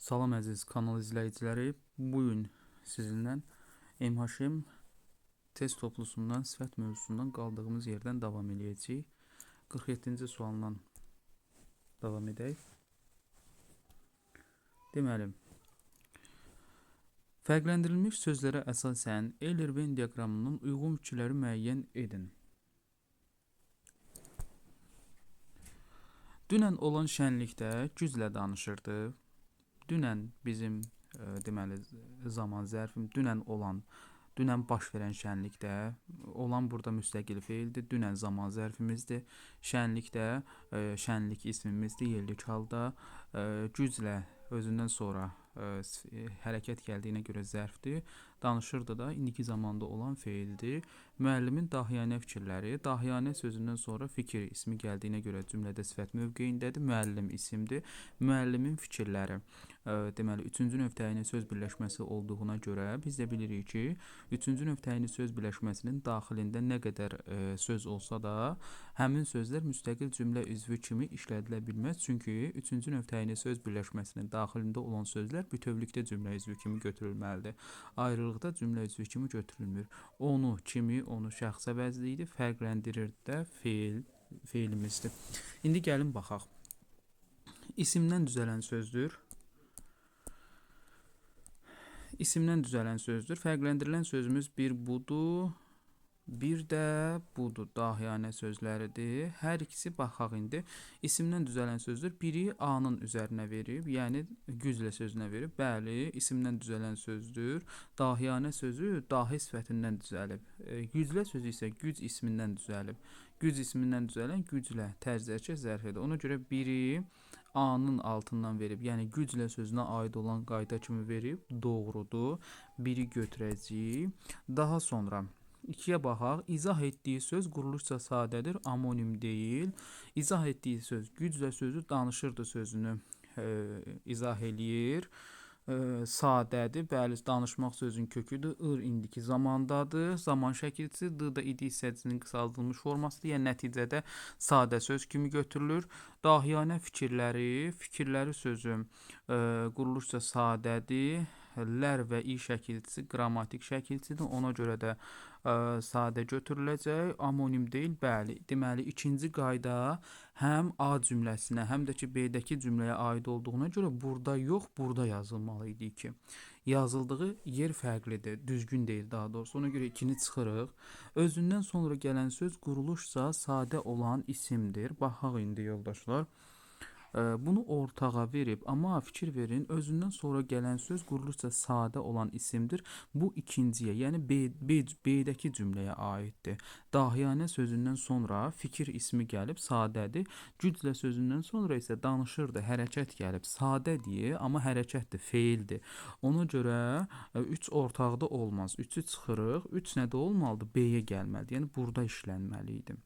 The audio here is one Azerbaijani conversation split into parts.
Salam əziz kanal izləyiciləri. Bu gün sizinlə MHM test toplusundan sifət mövzusundan qaldığımız yerdən davam edəcəyik. 47-ci sualla davam edək. Deməli, fərqləndirilmiş sözlərə əsasən Euler-Venn diaqramının uyğun fikirləri müəyyən edin. Dünən olan şənlikdə güclə danışırdı. Dünən bizim deməli zaman zərfim dünən baş verən şənlikdə olan burada müstəqil feildir. Dünən zaman zərfimizdir. Şənlikdə şənlik ismimizdir. Yerlik halda güclə özündən sonra hərəkət gəldiyinə görə zərfdir. Danışırdı da indiki zamanda olan feildir. Müəllimin dahiyanə fikirləri. Dahiyanə sözündən sonra fikir ismi gəldiyinə görə cümlədə sifət mövqeyindədir. Müəllim isimdir. Müəllimin fikirləri. Deməli, üçüncü növ təyini söz birləşməsi olduğuna görə biz də bilirik ki, üçüncü növ təyini söz birləşməsinin daxilində nə qədər söz olsa da, həmin sözlər müstəqil cümlə üzvü kimi işlədilə bilməz. Çünki üçüncü növ təyini söz birləşməsinin daxilində olan sözlər bütövlükdə cümlə üzvü kimi götürülməlidir. Ayrılıqda cümlə üzvü kimi götürülmür. Onu, kimi, onu şəxsə bəzliydi, fərqləndirir də feilimizdir. İndi gəlin baxaq. İsimdən düzələn sözdür. İsimdən düzələn sözdür. Fərqləndirilən sözümüz bir budur, bir də budur. Dahiyanə sözləridir. Hər ikisi baxaq indi. İsimdən düzələn sözdür. Biri A-nın üzərinə verib, yəni güclə sözünə verib. Bəli, isimdən düzələn sözdür. Dahiyanə sözü dahi sifətindən düzəlib. Güclə sözü isə güc ismindən düzəlib. Güc ismindən düzələn güclə tərzəcə zərfədir. Ona görə biri A-nın altından verib, yəni güclə sözünə aid olan qayda kimi verib, doğrudur. Biri götürəcəyik. Daha sonra 2-yə baxaq. İzah etdiyi söz quruluşca sadədir, amonim deyil. İzah etdiyi söz güclə sözü danışırdı sözünü izah eləyir. Sadədir. Bəli, danışmaq sözün köküdür. İndiki zamandadır. Zaman şəkilçisi d da idi hissəcisinin qısaldılmış formasıdır. Yəni nəticədə sadə söz kimi götürülür. Dahiyanə fikirləri sözü quruluşca sadədir. Lər və i şəkilçisi qrammatik şəkilçidir. Ona görə də sadə götürüləcək. Amonim deyil, bəli. Deməli, ikinci qayda həm A cümləsinə, həm də ki B-dəki cümləyə aid olduğuna görə burada yox, burada yazılmalı idi ki. Yazıldığı yer fərqlidir, düzgün deyil daha doğrusu. Ona görə ikini çıxırıq. Özündən sonra gələn söz quruluşca sadə olan isimdir. Baxaq indi yoldaşlar. Bunu ortağa verib, amma fikir verin, özündən sonra gələn söz quruluşca sadə olan isimdir. Bu ikinciyə, yəni B-dəki cümləyə aiddir. Dahiyanə sözündən sonra fikir ismi gəlib, sadədir. Güclə sözündən sonra isə danışırdı, hərəkət gəlib, sadədir, amma hərəkətdir, feildir. Ona görə 3 ortaqda olmaz. 3-ü çıxırıq, 3 nədə olmalıdır? B-yə gəlməlidir, yəni burada işlənməli idi.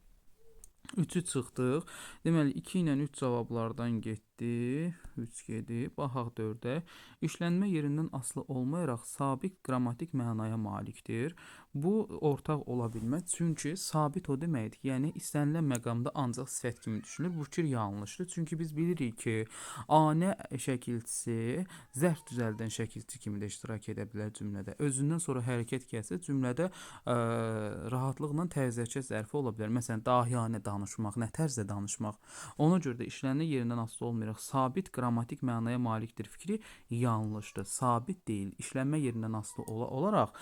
3-ü çıxdıq. Deməli 2 ilə 3 cavablardan getdi. 3 gedib. Baxaq 4-ə. İşlənmə yerindən asılı olmayaraq sabit qrammatik mənaya malikdir. Bu ortaq ola bilməz. Çünki sabit o deməkdir. Yəni istənilən məqamda ancaq sifət kimi düşünülür. Bu fikir yanlışdır. Çünki biz bilirik ki, anə şəkilçisi zərf düzəldən şəkilçi kimi də iştirak edə bilər cümlədə. Özündən sonra hərəkət gəlsə cümlədə rahatlıqla təzəcə zərfi ola bilər. Məsələn, dahiyanə danışmaq, nə tərzdə danışmaq. Ona görə də işlənmə yerindən asılı olmayaraq sabit qrammatik mənaya malikdir fikri yanlışdır. Sabit deyil, işlənmə yerindən asılı olaraq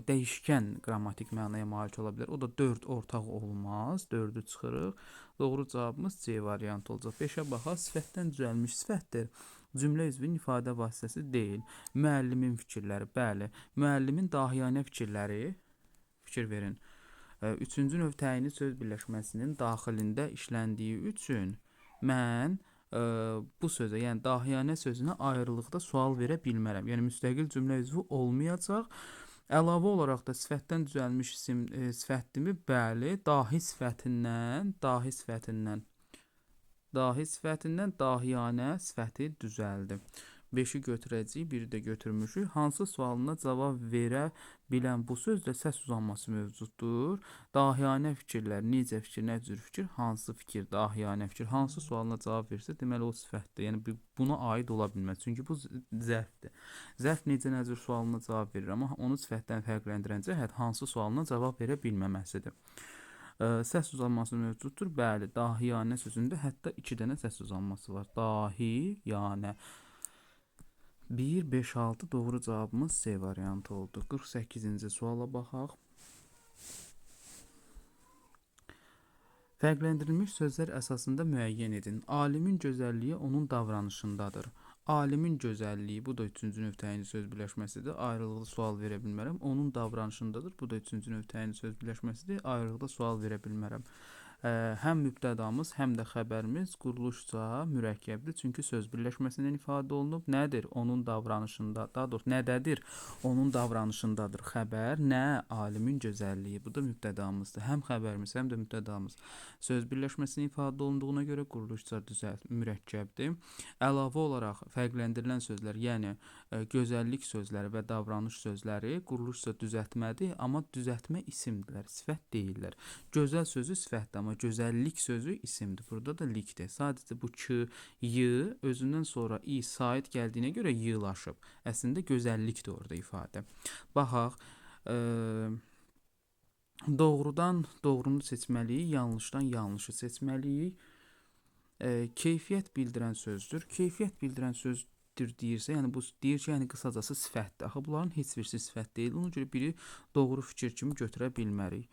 dəyişkən qrammatik mənaya malik ola bilər. O da 4 ortaq olmaz. 4-ü çıxırıq. Doğru cavabımız C variantı olacaq. 5-ə baxaq. Sifətdən düzəlmiş sifətdir. Cümlə üzvünün ifadə vasitəsi deyil. Müəllimin fikirləri, bəli. Müəllimin dahiyanə fikirləri, fikir verin. Üçüncü növ təyini söz birləşməsinin daxilində işləndiyi üçün mən bu sözə, yəni dahiyanə sözünə ayrılıqda sual verə bilmərəm. Yəni müstəqil cümlə üzvü olmayacaq. Əlavə olaraq da sifətdən düzəlmiş isim sifətdimi? Bəli, dahi sifətindən dahiyanə sifəti düzəldi. 5-i götürəcəyik, biri də götürmüşük. Hansı sualına cavab verə bilən bu sözdə səs uzanması mövcuddur? Dahiyanə fikirlər, necə fikir, nə cür fikir, hansı fikir, dahiyanə fikir, hansı sualına cavab versə, deməli o sifətdir. Yəni buna aid ola bilməz. Çünki bu zərfdir. Zərf necə, nə cür sualına cavab verir, amma onu sifətdən fərqləndirən cəhət hansı sualına cavab verə bilməməsidir. Səs uzanması mövcuddur. Bəli, dahiyanə sözündə hətta 2 dənə səs uzanması var. Dahiyanə. 1, 5, 6 doğru cavabımız C variantı oldu. 48-ci suala baxaq. Fərqləndirilmiş sözlər əsasında müəyyən edin. Alimin gözəlliyi onun davranışındadır. Alimin gözəlliyi, bu da 3-cü növ təyinli söz birləşməsidir. Ayrılıqlı sual verə bilmərəm. Onun davranışındadır. Bu da 3-cü növ təyinli söz birləşməsidir. Ayrılıqlı sual verə bilmərəm. Həm mübtədamız, həm də xəbərimiz quruluşca mürəkkəbdir. Çünki söz birləşməsindən ifadə olunub. Nədir? Onun davranışında, daha doğrusu nədədir? Onun davranışındadır xəbər. Nə? Alimin gözəlliyi. Bu da mübtədamızdır. Həm xəbərimiz, həm də mübtədamız söz birləşməsindən ifadə olunduğuna görə quruluşca mürəkkəbdir. Əlavə olaraq fərqləndirilən sözlər, yəni gözəllik sözləri və davranış sözləri quruluşca düzəltmədir, amma düzəltmə isimdirlər, sifət deyirlər. Gözəl sözü sifətdir, amma gözəllik sözü isimdir. Burada da likdir. Sadəcə bu ki, y özündən sonra i sait gəldiyinə görə yığılaşıb. Əslində gözəllikdir orada ifadə. Baxaq, doğrudan doğrunu seçməliyik, yanlışdan yanlışı seçməliyik. Keyfiyyət bildirən sözdür. Keyfiyyət bildirən sözdür deyirsə, yəni bu deyir ki, yəni qısacası sifətdir. Axı bunların heç birisi sifət deyil. Ona görə biri doğru fikir kimi götürə bilmərik.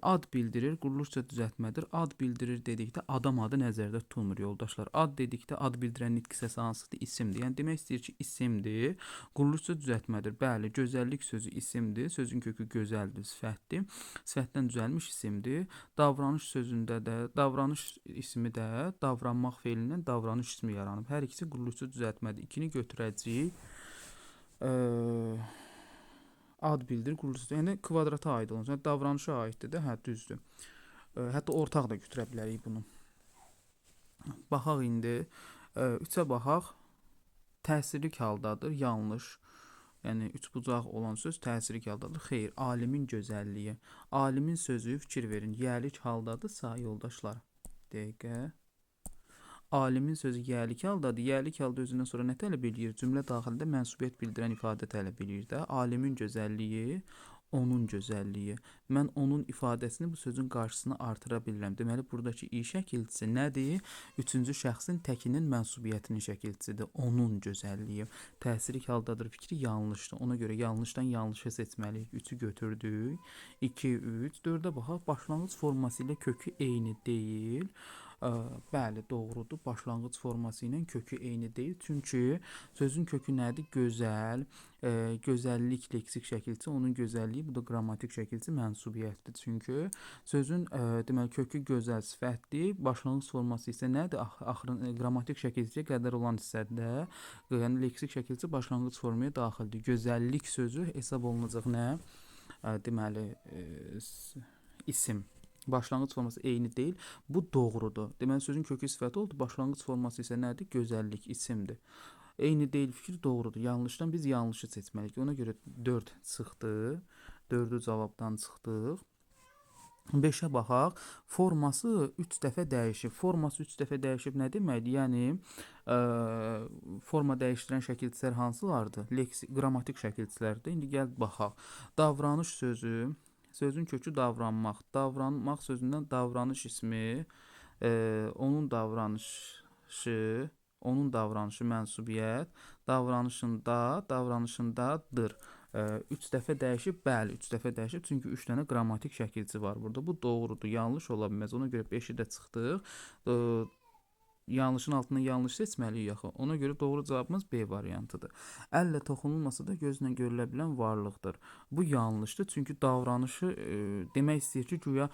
Ad bildirir, quruluşca düzəltmədir. Ad bildirir dedikdə adam adı nəzərdə tutulmur yoldaşlar. Ad dedikdə ad bildirən nitq hissəsi hansıdır? İsimdir. Yəni demək istəyir ki, isimdir. Quruluşca düzəltmədir. Bəli, gözəllik sözü isimdir. Sözün kökü gözəldir, sifətdir. Sifətdən düzəlmiş isimdir. Davranış sözündə də davranış ismi də davranmaq feilindən davranış ismi yaranıb. Hər ikisi quruluşca düzəltmədir. 2-ni götürəcəyik. Ad bildir, quruluşca, yəni kvadrata aid olacaq. Yəni davranışa aiddir də, hə, düzdür. Hətta ortaq da götürə bilərik bunu. Baxaq indi 3-ə baxaq. Təsirlik haldadır, yanlış. Yəni üçbucaq olan söz təsirlik haldadır. Xeyr, alimin gözəlliyi. Alimin sözü fikir verin. Yəlik haldadır, yoldaşlar. Dəqiqə. Alimin sözü yəlik haldadır. Yəlik halda özündən sonra nə tələb eləyir? Cümlə daxilində mənsubiyyət bildirən ifadə tələb eləyir də. Alimin gözəlliyi, onun gözəlliyi. Mən onun ifadəsini bu sözün qarşısını artıra bilirəm. Deməli, buradakı i şəkilçisi nədir? 3-cü şəxsin təkinin mənsubiyyətinin şəkilçisidir. Onun gözəlliyi. Təsirlik haldadır fikri yanlışdır. Ona görə yanlışdan yanlışı seçməliyik. 3-ü götürdük. 2, 3, 4-ə baxaq. Başlanğıc forması ilə kökü eyni deyil. Bəli, doğrudur. Başlanğıc forması ilə kökü eyni deyil. Çünki sözün kökü nədir? Gözəl. Gözəllik leksik şəkilçisi, onun gözəlliyi, bu da qrammatik şəkilçisi mənsubiyyətdir. Çünki sözün deməli kökü gözəl sifətdir. Başlanğıc forması isə nədir? Axırın qrammatik şəkilçiyə qədər olan hissədə, yəni leksik şəkilçisi başlanğıc formaya daxildir. Gözəllik sözü hesab olunacaq nə? Deməli isim. Başlanğıc forması eyni deyil. Bu doğrudur. Deməli sözün kökü sifəti oldu. Başlanğıc forması isə nədir? Gözəllik, isimdir. Eyni deyil fikir doğrudur. Yanlışdan biz yanlışı seçməliyik. Ona görə 4 çıxdı. 4-ü cavabdan çıxdıq. 5-ə baxaq. Forması 3 dəfə dəyişib. Forması 3 dəfə dəyişib nə deməkdir? Yəni forma dəyişdirən şəkilçilər hansılardır? Qrammatik şəkilçilərdir. İndi gəl baxaq. Davranış sözü, sözün kökü davranmaq. Davranmaq sözündən davranış ismi, onun davranışı mənsubiyyət, davranışındadır. 3 dəfə dəyişib, bəli, 3 dəfə dəyişib, çünki 3 dənə qrammatik şəkilçi var burada. Bu doğrudur, yanlış ola bilməz. Ona görə 5-i də çıxdıq. Yanlışın altından yanlış seçməliyik yaxı. Ona görə doğru cavabımız B variantıdır. Əllə toxunulmasa da gözlə görülə bilən varlıqdır. Bu yanlışdır, çünki davranışı demək istəyir ki, güya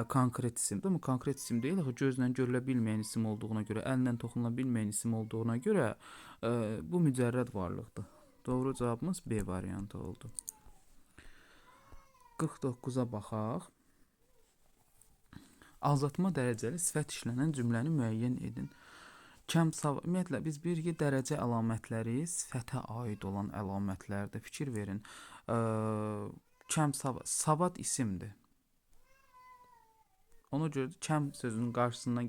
konkret isimdir, amma konkret isim deyil, axı gözlə görülə bilməyən isim olduğuna görə, əllə toxunula bilməyən isim olduğuna görə bu mücərrəd varlıqdır. Doğru cavabımız B variantı oldu. 49-a baxaq. Azaltma dərəcəli sifət işlənən cümləni müəyyən edin. Ümumiyyətlə biz bilirik ki, dərəcə əlamətləri sifətə aid olan əlamətlərdir. Fikir verin. Ə, savad isimdir. Ona görə də kəm sözünün qarşısından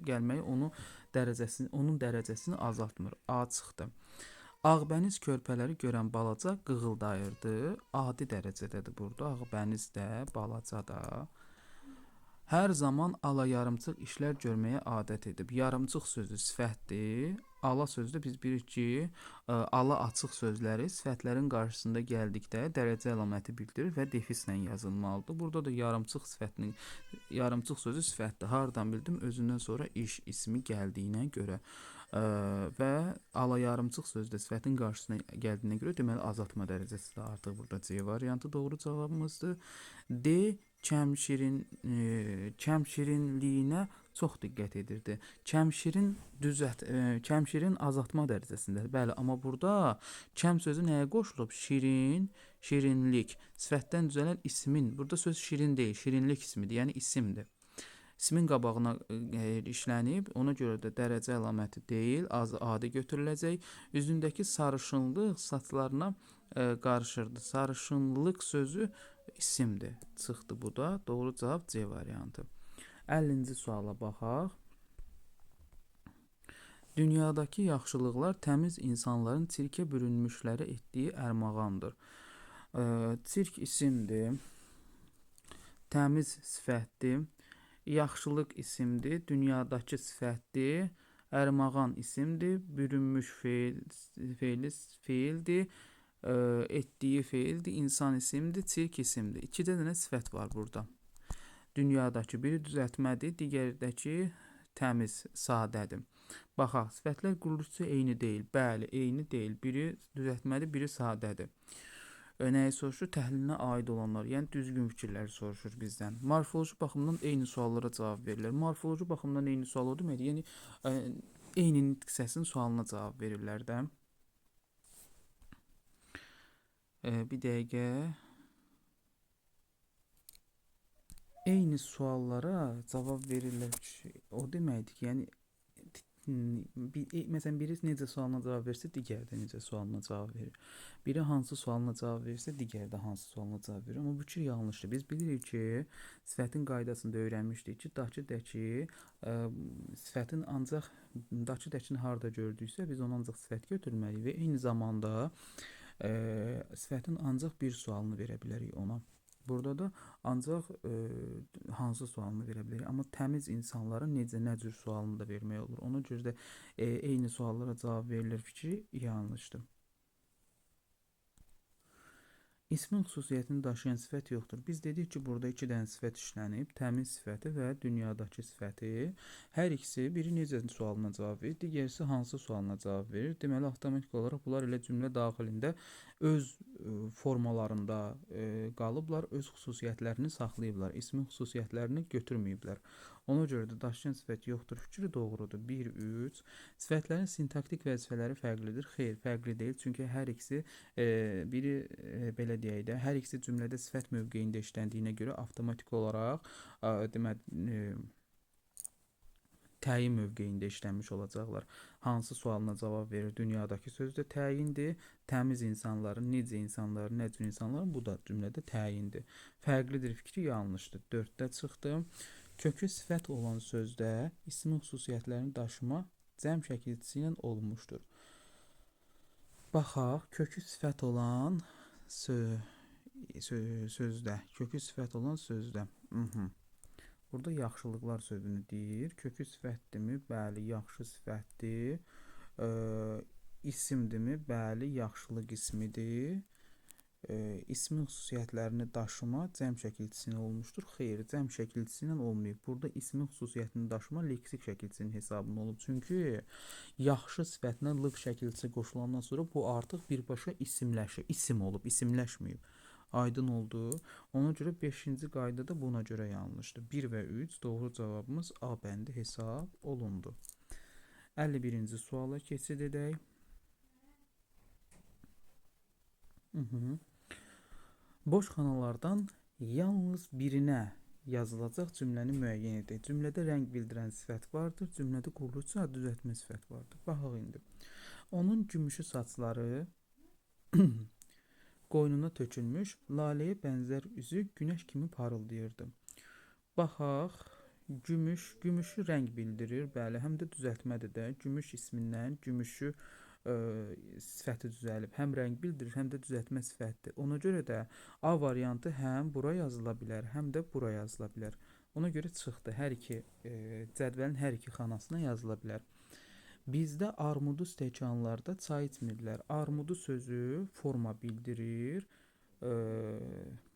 gəlməyi onun dərəcəsini azaltmır. A çıxdı. Ağbəniz körpələri görən balaca qığıldayırdı. Adi dərəcədədir burada. Ağbəniz də, balaca da. Hər zaman ala yarımçıq işlər görməyə adət edib. Yarımçıq sözü sifətdir. Ala sözü də biz bilirik ki, ala açıq sözləri sifətlərin qarşısında gəldikdə dərəcə əlaməti bildirir və defislə yazılmalıdır. Burada da yarımçıq sözü sifətdir. Hardan bildim? Özündən sonra iş ismi gəldiyinə görə. Və ala yarımçıq sözdə sifətin qarşısına gəldiyinə görə deməli azaltma dərəcəsi də artıq burada C variantı doğru cavabımızdır. D. Kəmşirinliyinə çox diqqət edirdi. Kəmşirin azaltma dərəcəsində. Bəli, amma burada kəm sözü nəyə qoşulub? Şirinlik. Sifətdən düzələn ismin. Burada söz şirin deyil, şirinlik ismidir, yəni isimdir. İsmin qabağına işlənib, ona görə də dərəcə əlaməti deyil, adi götürüləcək. Üzündəki sarışınlıq saçlarına qarışırdı. Sarışınlıq sözü isimdir. Çıxdı bu da. Doğru cavab C variantı. 50-ci suala baxaq. Dünyadakı yaxşılıqlar təmiz insanların çirkə bürünmüşlərə etdiyi ərmağandır. Çirk isimdir. Təmiz sifətdir. Yaxşılıq isimdir. Dünyadakı sifətdir. Ərmağan isimdir. Bürünmüş feildir. Etdiyi feildir. İnsan isimdir. Çirk isimdir. 2 dənə sifət var burada. Dünyadakı biri düzəltmədir, digərdəki təmiz, sadədir. Baxaq, sifətlər quruluşu eyni deyil. Bəli, eyni deyil. Biri düzəltmədir, biri sadədir. Nəyi soruşur? Təhlilinə aid olanlar, yəni düzgün fikirləri soruşur bizdən. Morfoloji baxımdan eyni suallara cavab verirlər. Morfoloji baxımdan eyni sual o deməkdir, yəni eyni nitq səsinin sualına cavab verirlər də. Bir dəqiqə. Eyni suallara cavab verirlər. O deməkdir ki, yəni məsələn biri necə sualına cavab versə, digəri də necə sualına cavab verir. Biri hansı sualına cavab verirsə, digəri də hansı sualına cavab verir. Amma bu fikir yanlışdır. Biz bilirik ki, sifətin qaydasında öyrənmişdik ki, dakı dəki sifətin ancaq dakı dəkini harda gördüksə, biz onu ancaq sifət götürməliyik və eyni zamanda sifətin ancaq bir sualını verə bilərik ona. Burada da ancaq hansı sualını verə bilərik. Amma təmiz insanların nə cür sualını da vermək olur. Ona görə də eyni suallara cavab verilir fikri yanlışdır. İsmin xüsusiyyətini daşıyan sifət yoxdur. Biz dedik ki, burada 2 dənə sifət işlənib. Təmiz sifəti və dünyadakı sifəti. Hər ikisi biri necə sualına cavab verir, digərisi hansı sualına cavab verir. Deməli, avtomatik olaraq bunlar elə cümlə daxilində öz formalarında qalıblar, öz xüsusiyyətlərini saxlayıblar. İsmin xüsusiyyətlərini götürməyiblər. Ona görə də daşıyan sifət yoxdur fikri doğrudur. 1-3. Sifətlərin sintaktik vəzifələri fərqlidir. Xeyr, fərqli deyil. Çünki hər ikisi biri belə deyək də, hər ikisi cümlədə sifət mövqeyində işləndiyinə görə avtomatik olaraq təyin mövqeyində işlənmiş olacaqlar. Hansı sualına cavab verir? Dünyadakı söz də təyindir. Təmiz insanların, necə insanların, nə cür insanların, bu da cümlədə təyindir. Fərqlidir fikri yanlışdır. 4-də çıxdı. Kökü sifət olan sözdə ismin xüsusiyyətlərini daşıma cəm şəkilçisi ilə olmuşdur. Baxaq, kökü sifət olan sözdə, kökü sifət olan sözdə. Burada yaxşılıqlar sözünü deyir. Kökü sifətdirmi? Bəli, yaxşı sifətdir. İsimdirmi? Bəli, yaxşılıq ismidir. İsmin xüsusiyyətlərini daşıma cəm şəkilçisi ilə olmuşdur. Xeyr, cəm şəkilçisi ilə olmayıb. Burada ismin xüsusiyyətini daşıma leksik şəkilçisinin hesabında olub. Çünki yaxşı sifətinə lıq şəkilçisi qoşulandan sonra bu artıq birbaşa isimləşir. İsim olub, isimləşməyib. Aydın oldu. Ona görə 5-ci qayda da buna görə yanlışdır. 1 və 3 doğru cavabımız A bəndi hesab olundu. 51-ci suala keçid edək. Boş xanalardan yalnız birinə yazılacaq cümləni müəyyən edək. Cümlədə rəng bildirən sifət vardır, cümlədə quruluş saat düzəltmə sifət vardır. Baxaq indi. Onun gümüşü saçları qoynuna tökülmüş, laləyə bənzər üzü günəş kimi parıldayırdı. Baxaq, gümüşü rəng bildirir, bəli, həm də düzəltmədir də. Gümüş ismindən gümüşü sifəti düzəlib, həm rəng bildirir, həm də düzəltmə sifətdir. Ona görə də A variantı həm bura yazıla bilər, həm də bura yazıla bilər. Ona görə çıxdı. Hər iki cədvəlin hər iki xanasına yazıla bilər. Bizdə armudu stəkanlarda çay içmirlər. Armudu sözü forma bildirir.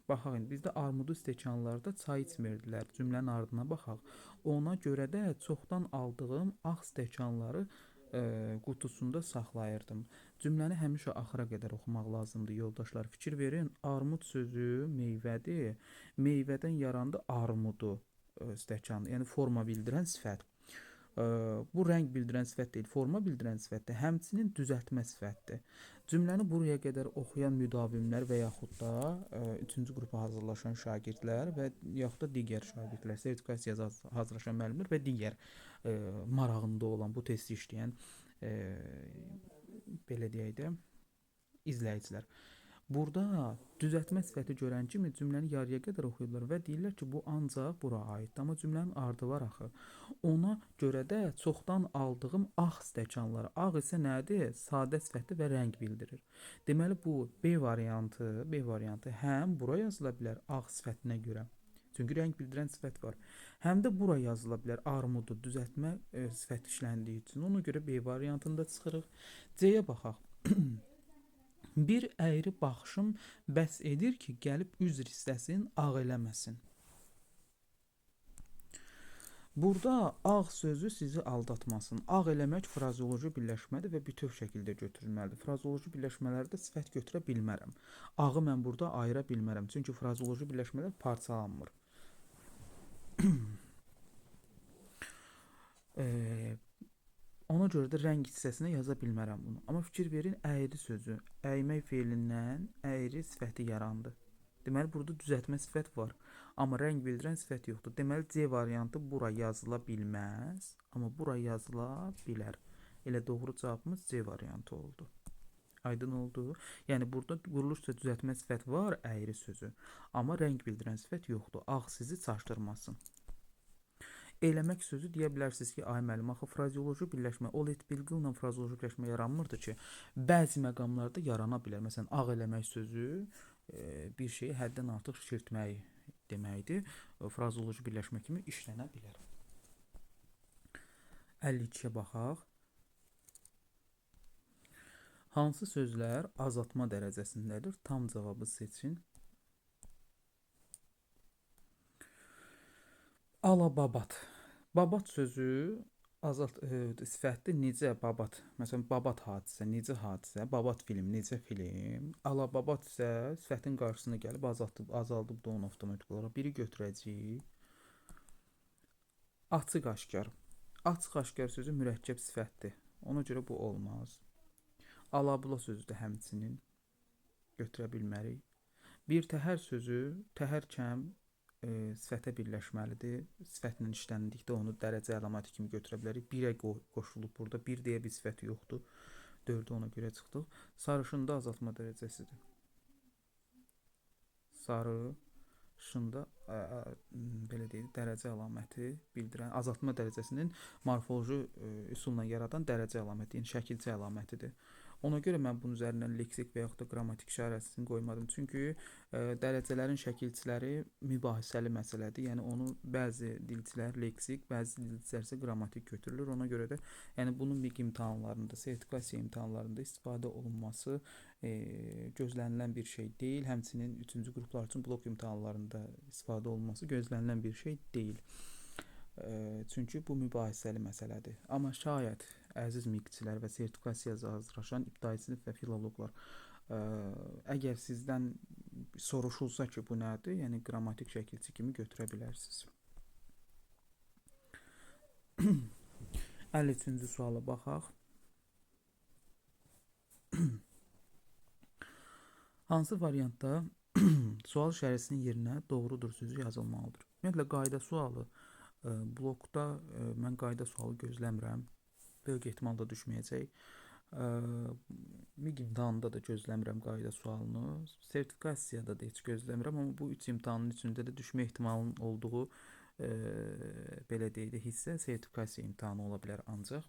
Baxaq indi, bizdə armudu stəkanlarda çay içmirdilər. Cümlənin ardına baxaq. Ona görə də çoxdan aldığım ağ stəkanları qutusunda saxlayırdım. Cümləni həmişə axıra qədər oxumaq lazımdır, yoldaşlar. Fikir verin, armud sözü meyvədir. Meyvədən yarandı armudu stəkanı, yəni forma bildirən sifət. Bu rəng bildirən sifət deyil, forma bildirən sifətdir. Həmçinin düzəltmə sifətdir. Cümləni buraya qədər oxuyan müdavimlər və yaxud da 3-cü qrupa hazırlaşan şagirdlər və yaxud da digər şagirdlər, sertifikasiyaya hazırlaşan müəllimlər və digər marağında olan bu testi işləyən belə deyək də izləyicilər. Burada düzəltmə sifəti görən kimi cümləni yarıya qədər oxuyurlar və deyirlər ki, bu ancaq bura aiddir. Amma cümlənin ardı var axı. Ona görə də çoxdan aldığım ağ stəkanları. Ağ isə nədir? Sadə sifəti və rəng bildirir. Deməli bu B variantı həm bura yazıla bilər ağ sifətinə görə. Çünki rəng bildirən sifət var. Həm də bura yazıla bilər armudu düzəltmə sifət işləndiyi üçün. Ona görə B variantında çıxırıq. C-yə baxaq. Bir əyri baxışım bəs edir ki, gəlib üzr istəsin, ağ eləməsin. Burada ağ sözü sizi aldatmasın. Ağ eləmək frazeoloji birləşmədir və bütöv şəkildə götürülməlidir. Frazeoloji birləşmələrdə sifət götürə bilmərəm. Ağı mən burada ayıra bilmərəm. Çünki frazeoloji birləşmələr parçalanmır. Ona görə də rəng hissəsinə yaza bilmərəm bunu. Amma fikir verin, əyri sözü, əymək feilindən əyri sifəti yarandı. Deməli, burada düzəltmə sifət var, amma rəng bildirən sifət yoxdur. Deməli, C variantı bura yazıla bilməz, amma bura yazıla bilər. Elə doğru cavabımız C variantı oldu. Aydın oldu. Yəni, burada quruluşca düzəltmə sifət var, əyri sözü, amma rəng bildirən sifət yoxdur. Ağ sizi çaşdırmasın. Eləmək sözü deyə bilərsiniz ki, ay müəllim, axı frazeoloji birləşmə, olet bilqilla frazeoloji birləşmə yaranmırdı ki, bəzi məqamlarda yarana bilər. Məsələn, ağ eləmək sözü bir şeyi həddən artıq şişirtmək deməkdir. Frazeoloji birləşmə kimi işlənə bilər. 52-yə baxaq. Hansı sözlər azaltma dərəcəsindədir? Tam cavabı seçin. Alababat. Babat sözü sifətdir. Necə babat? Məsələn, babat hadisə, necə hadisə, babat film, necə film. Alababat isə sifətin qarşısına gəlib azaldıb da onu avtomatik olaraq biri götürəcəyik. Açıq aşkar. Açıq aşkar sözü mürəkkəb sifətdir. Ona görə bu olmaz. Alabula sözü də həmçinin götürə bilmərik. Bir təhər sözü təhərkəm sifətə birləşməlidir. Sifətlə işləndikdə onu dərəcə əlaməti kimi götürə bilərik. 1-ə qoşulub burada. 1 deyə bir sifəti yoxdur. 4-ə ona görə çıxdıq. Sarışında azaltma dərəcəsidir. Sarışında belə deyək, dərəcə əlaməti bildirən azaltma dərəcəsinin morfoloji üsulla yaradan dərəcə əlaməti, yəni şəkilçi əlamətidir. Ona görə mən bunun üzərindən leksik və yaxud da qrammatik işarəsini qoymadım. Çünki dərəcələrin şəkilçiləri mübahisəli məsələdir. Yəni onu bəzi dilçilər leksik, bəzi dilçilər isə qrammatik götürülür. Ona görə də yəni bunun MIQ imtahanlarında, sertifikasiya imtahanlarında istifadə olunması gözlənilən bir şey deyil. Həmçinin 3-cü qruplar üçün blok imtahanlarında istifadə olunması gözlənilən bir şey deyil. Çünki bu mübahisəli məsələdir. Amma şayət əziz miqçilər və sertifikasiyaya hazırlaşan ibtidai sinif və filoloqlar əgər sizdən soruşulsa ki, bu nədir? Yəni qrammatik şəkilçi kimi götürə bilərsiniz. 53-cü suala baxaq. Hansı variantda sual işarəsinin yerinə doğrudur sözü yazılmalıdır? Ümumiyyətlə qayda sualı blokda mən qayda sualı gözləmirəm. Böyük ehtimalla düşməyəcək. MİQ imtahanında da gözləmirəm qayda sualını. Sertifikasiyada da heç gözləmirəm, amma bu üç imtahanın içində də düşmə ehtimalının olduğu belə deyək də hissə sertifikasiya imtahanı ola bilər ancaq.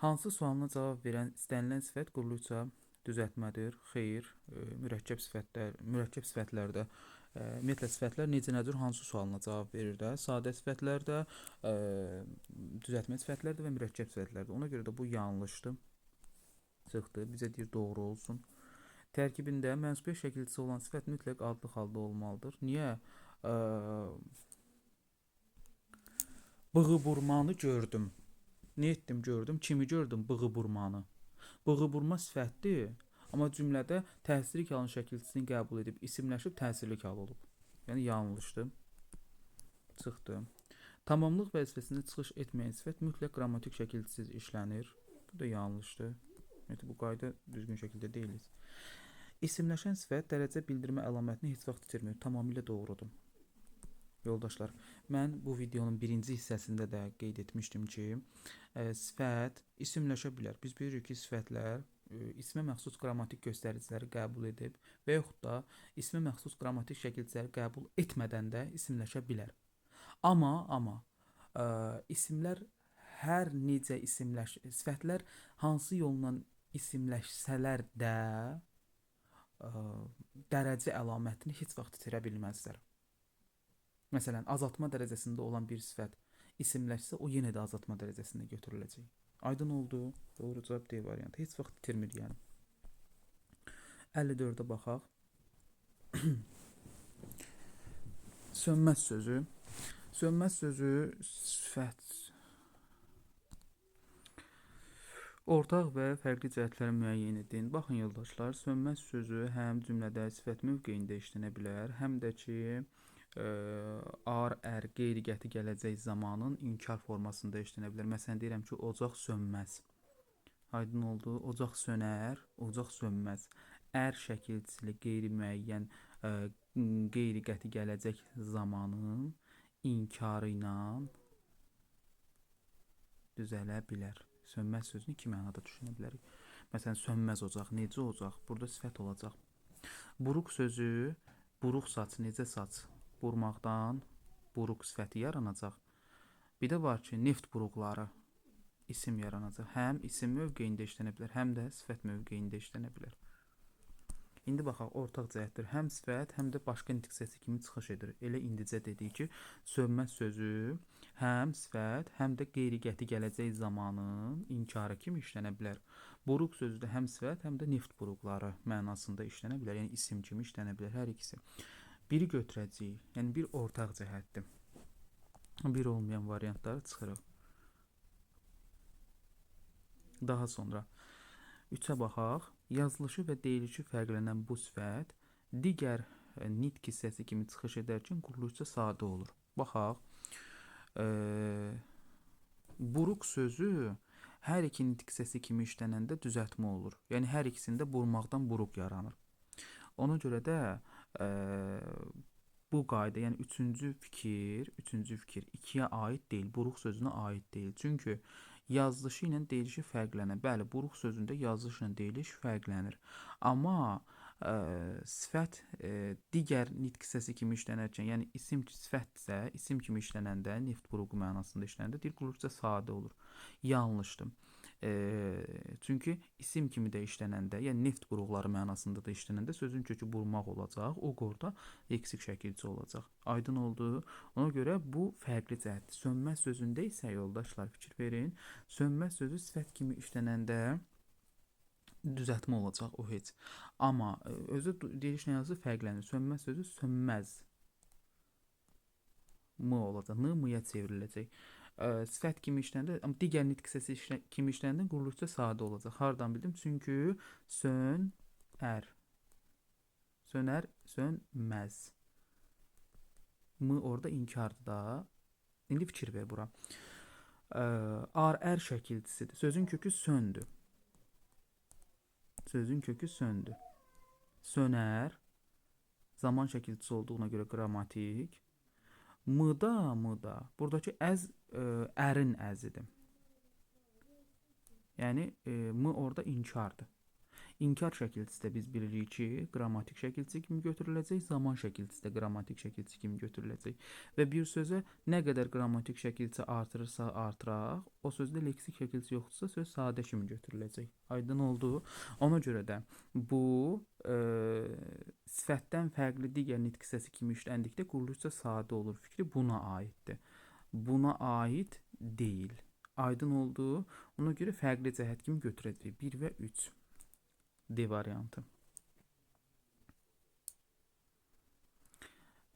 Hansı sualına cavab verən istənilən sifət quruluca düzəltmədir? Xeyr, mürəkkəb sifətlərdə ümumiyyətlə sifətlər necə nədir, hansı sualına cavab verir də? Sadə sifətlərdə, düzəltmə sifətlərdə və mürəkkəb sifətlərdə. Ona görə də bu yanlışdır. Çıxdı. Bizə deyir doğru olsun. Tərkibində mənsubiyyət şəkilçisi olan sifət mütləq adlı halda olmalıdır. Niyə? Bığı burmanı gördüm. Ne etdim gördüm? Kimi gördüm? Bığı burmanı. Bığı burma sifətdir. Amma cümlədə təsirlik halın şəkilçisini qəbul edib isimləşib təsirlik hal olub. Yəni yanlışdır. Çıxdı. Tamamlıq vəzifəsində çıxış etməyən sifət mütləq qrammatik şəkilçisiz işlənir. Bu da yanlışdır. Bu qayda düzgün şəkildə deyilir. İsimləşən sifət dərəcə bildirmə əlamətini heç vaxt itirmir. Tamamilə doğrudur. Yoldaşlar, mən bu videonun birinci hissəsində də qeyd etmişdim ki, sifət isimləşə bilər. Biz bilirik ki, sifətlər ismə məxsus qrammatik göstəriciləri qəbul edib və yaxud da ismə məxsus qrammatik şəkilçiləri qəbul etmədən də isimləşə bilər. Amma isimlər hər necə sifətlər hansı yolla isimləşsələr də dərəcə əlamətini heç vaxt itirə bilməzlər. Məsələn, azaltma dərəcəsində olan bir sifət isimləşsə, o yenə də azaltma dərəcəsində götürüləcək. Aydın oldu? Doğru cavab D variantı. Heç vaxt itirmir yəni. 54-də baxaq. Sönməz sözü. Sönməz sözü sifət ortaq və fərqli cəhətləri müəyyən edin. Baxın yoldaşlar, sönməz sözü həm cümlədə sifət mövqeyində işlənə bilər, həm də ki ar, qeyri-qəti gələcək zamanın inkar formasında işlənə bilər. Məsələn, deyirəm ki, ocaq sönməz. Aydın oldu? Ocaq sönər, ocaq sönməz. Ər şəkilçili qeyri-müəyyən, qeyri-qəti gələcək zamanın inkarı ilə düzələ bilər. Sönməz sözünü iki mənada düşünə bilərik. Məsələn, sönməz ocaq, necə ocaq? Burada sifət olacaq. Buruq sözü, buruq saç, necə saç? Burmaqdan buruq sifəti yaranacaq. Bir də var ki, neft buruqları isim yaranacaq. Həm isim mövqeyində işlənə bilər, həm də sifət mövqeyində işlənə bilər. İndi baxaq, ortaq cəhətdir. Həm sifət, həm də başqa nitq səsi kimi çıxış edir. Elə indicə dedik ki, sönməz sözü həm sifət, həm də qeyri-qəti gələcək zamanın inkarı kimi işlənə bilər. Buruq sözü də həm sifət, həm də neft buruqları mənasında işlənə bilər. Yəni isim kimi işlənə bilər hər ikisi. Biri götürəcəyik. Yəni bir ortaq cəhətdir. Bir olmayan variantları çıxırıq. Daha sonra 3-ə baxaq. Yazılışı və deyilişi fərqlənən bu sifət digər nitq hissəsi kimi çıxış edərkən quruluşca sadə olur. Baxaq. Buruq sözü hər iki nitq hissəsi kimi işlənəndə düzəltmə olur. Yəni hər ikisində burmaqdan buruq yaranır. Ona görə də bu qayda, yəni üçüncü fikir ikiyə aid deyil, buruq sözünə aid deyil. Çünki yazılışı ilə deyilişi fərqlənir. Bəli, buruq sözündə yazılış ilə deyiliş fərqlənir. Amma sifət digər nitq hissəsi kimi işlənərkən, yəni isim sifətsə, isim kimi işlənəndə, neft buruqu mənasında işlənəndə dil quruluşca sadə olur. Yanlışdır. Çünki isim kimi də işlənəndə, yəni neft buruqları mənasında da işlənəndə sözün kökü burmaq olacaq, o qorda eksik şəkilçi olacaq. Aydın oldu? Ona görə bu fərqli cəhətdir. Sönməz sözündə isə yoldaşlar fikir verin, sönməz sözü sifət kimi işlənəndə düzəltmə olacaq, o heç. Amma özü deyiliş nəyazı fərqlənir. Sönməz sözü sönməz m olacaq, n-m'ya çevriləcək. Sifət kimi işləndə, amma digər nitq hissəsi kimi işləndə quruluşca sadə olacaq. Hardan bildim? Çünki sönər, sönər, sönməz. M orada inkardır da. İndi fikir ver bura. Ar-ər şəkilçisidir. Sözün kökü söndür. Sözün kökü söndü. Sönər, zaman şəkilçisi olduğuna görə qrammatik. Mıda. Buradakı əz ərin əzidir. Yəni mı orada inkardır. İnkar şəkilçisi də biz bilirik ki, qrammatik şəkilçisi kimi götürüləcək, zaman şəkilçisi də qrammatik şəkilçisi kimi götürüləcək. Və bir sözə nə qədər qrammatik şəkilçisi artırırsa artıraq, o sözdə leksik şəkilçisi yoxdursa söz sadə kimi götürüləcək. Aydın oldu. Ona görə də bu sifətdən fərqli digər nitq hissəsi kimi işləndikdə quruluşca sadə olur fikri buna aiddir. Buna aid deyil. Aydın oldu. Ona görə fərqli cəhət kimi götürəcəyik. 1 və 3. D variantı.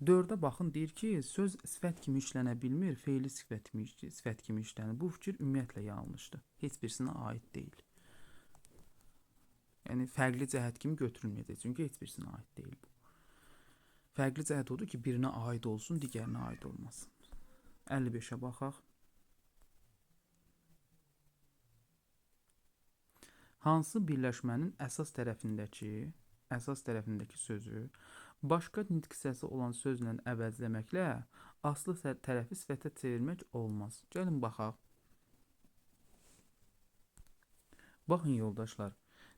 4-ə baxın, deyir ki, söz sifət kimi işlənə bilmir, fe'li sifət kimi işlənir. Bu fikir ümumiyyətlə yanlışdır. Heç birisinə aid deyil. Yəni fərqli cəhət kimi götürülməyəcək, çünki heç birisinə aid deyil bu. Fərqli cəhət odur ki, birinə aid olsun, digərinə aid olmasın. 55-ə baxaq. Hansı birləşmənin əsas tərəfindəki sözü başqa nitq hissəsi olan sözlə əvəzləməklə aslı tərəfi sifətə çevirmək olmaz. Gəlin baxaq. Baxın yoldaşlar.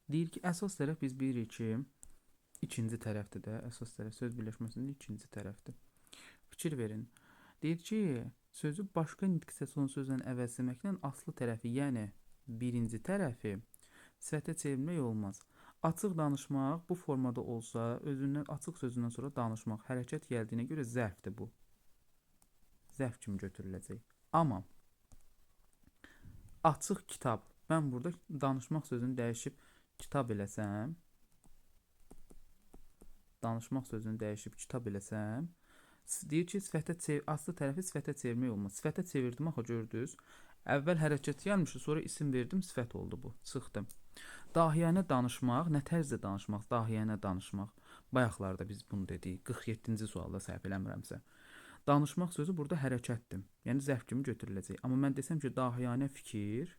Deyir ki, əsas tərəf biz bilirik ki, ikinci tərəfdir də. Əsas tərəf söz birləşməsində ikinci tərəfdir. Fikir verin. Deyir ki, sözü başqa nitq hissəsi olan sözlə əvəzləməklə aslı tərəfi, yəni birinci tərəfi sifətə çevirmək olmaz. Açıq danışmaq bu formada olsa, özündən açıq sözündən sonra danışmaq hərəkət gəldiyinə görə zərfdir bu. Zərf kimi götürüləcək. Amma açıq kitab, mən burada danışmaq sözünü dəyişib kitab eləsəm, deyir ki, aslı tərəfi sifətə çevirmək olmaz. Sifətə çevirdim, axı gördünüz. Əvvəl hərəkət gəlmişdi, sonra isim verdim, sifət oldu bu. Çıxdım. Dahiyanə danışmaq, nə tərzdə danışmaq? Dahiyanə danışmaq. Bayaqlarda biz bunu dedik. 47-ci sualda səhv eləmirəmsə. Danışmaq sözü burada hərəkətdir. Yəni zərf kimi götürüləcək. Amma mən desəm ki, dahiyanə fikir,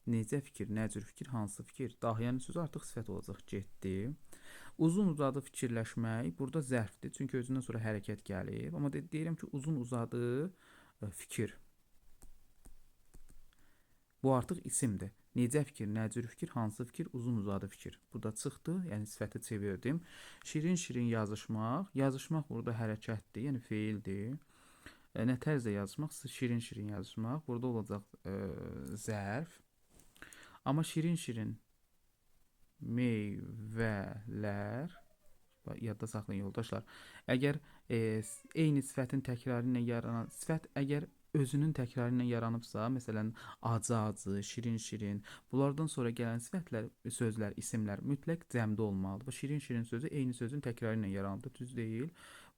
necə fikir, nə cür fikir, hansı fikir? Dahiyanə sözü artıq sifət olacaq, getdi. Uzun uzadı fikirləşmək burada zərfdir. Çünki özündən sonra hərəkət gəlib. Amma deyirəm ki, uzun uzadı fikir. Bu artıq isimdir. Necə fikir, nə cür fikir, hansı fikir, uzun uzadı fikir. Burada çıxdı, yəni sifəti çevirdim. Şirin-şirin yazışmaq. Yazışmaq burada hərəkətdir, yəni feildir. Nə tərzdə yazışmaq? Şirin-şirin yazışmaq. Burada olacaq zərf. Amma şirin-şirin meyvələr, yadda saxlayın yoldaşlar. Əgər eyni sifətin təkrarı ilə yaranan, sifət əgər özünün təkrarı ilə yaranıbsa, məsələn, acı-acı, şirin-şirin, bunlardan sonra gələn sifətlər, sözlər, isimlər mütləq cəmdə olmalıdır. Bu şirin-şirin sözü eyni sözün təkrarı ilə yaranıbdır, düz deyil.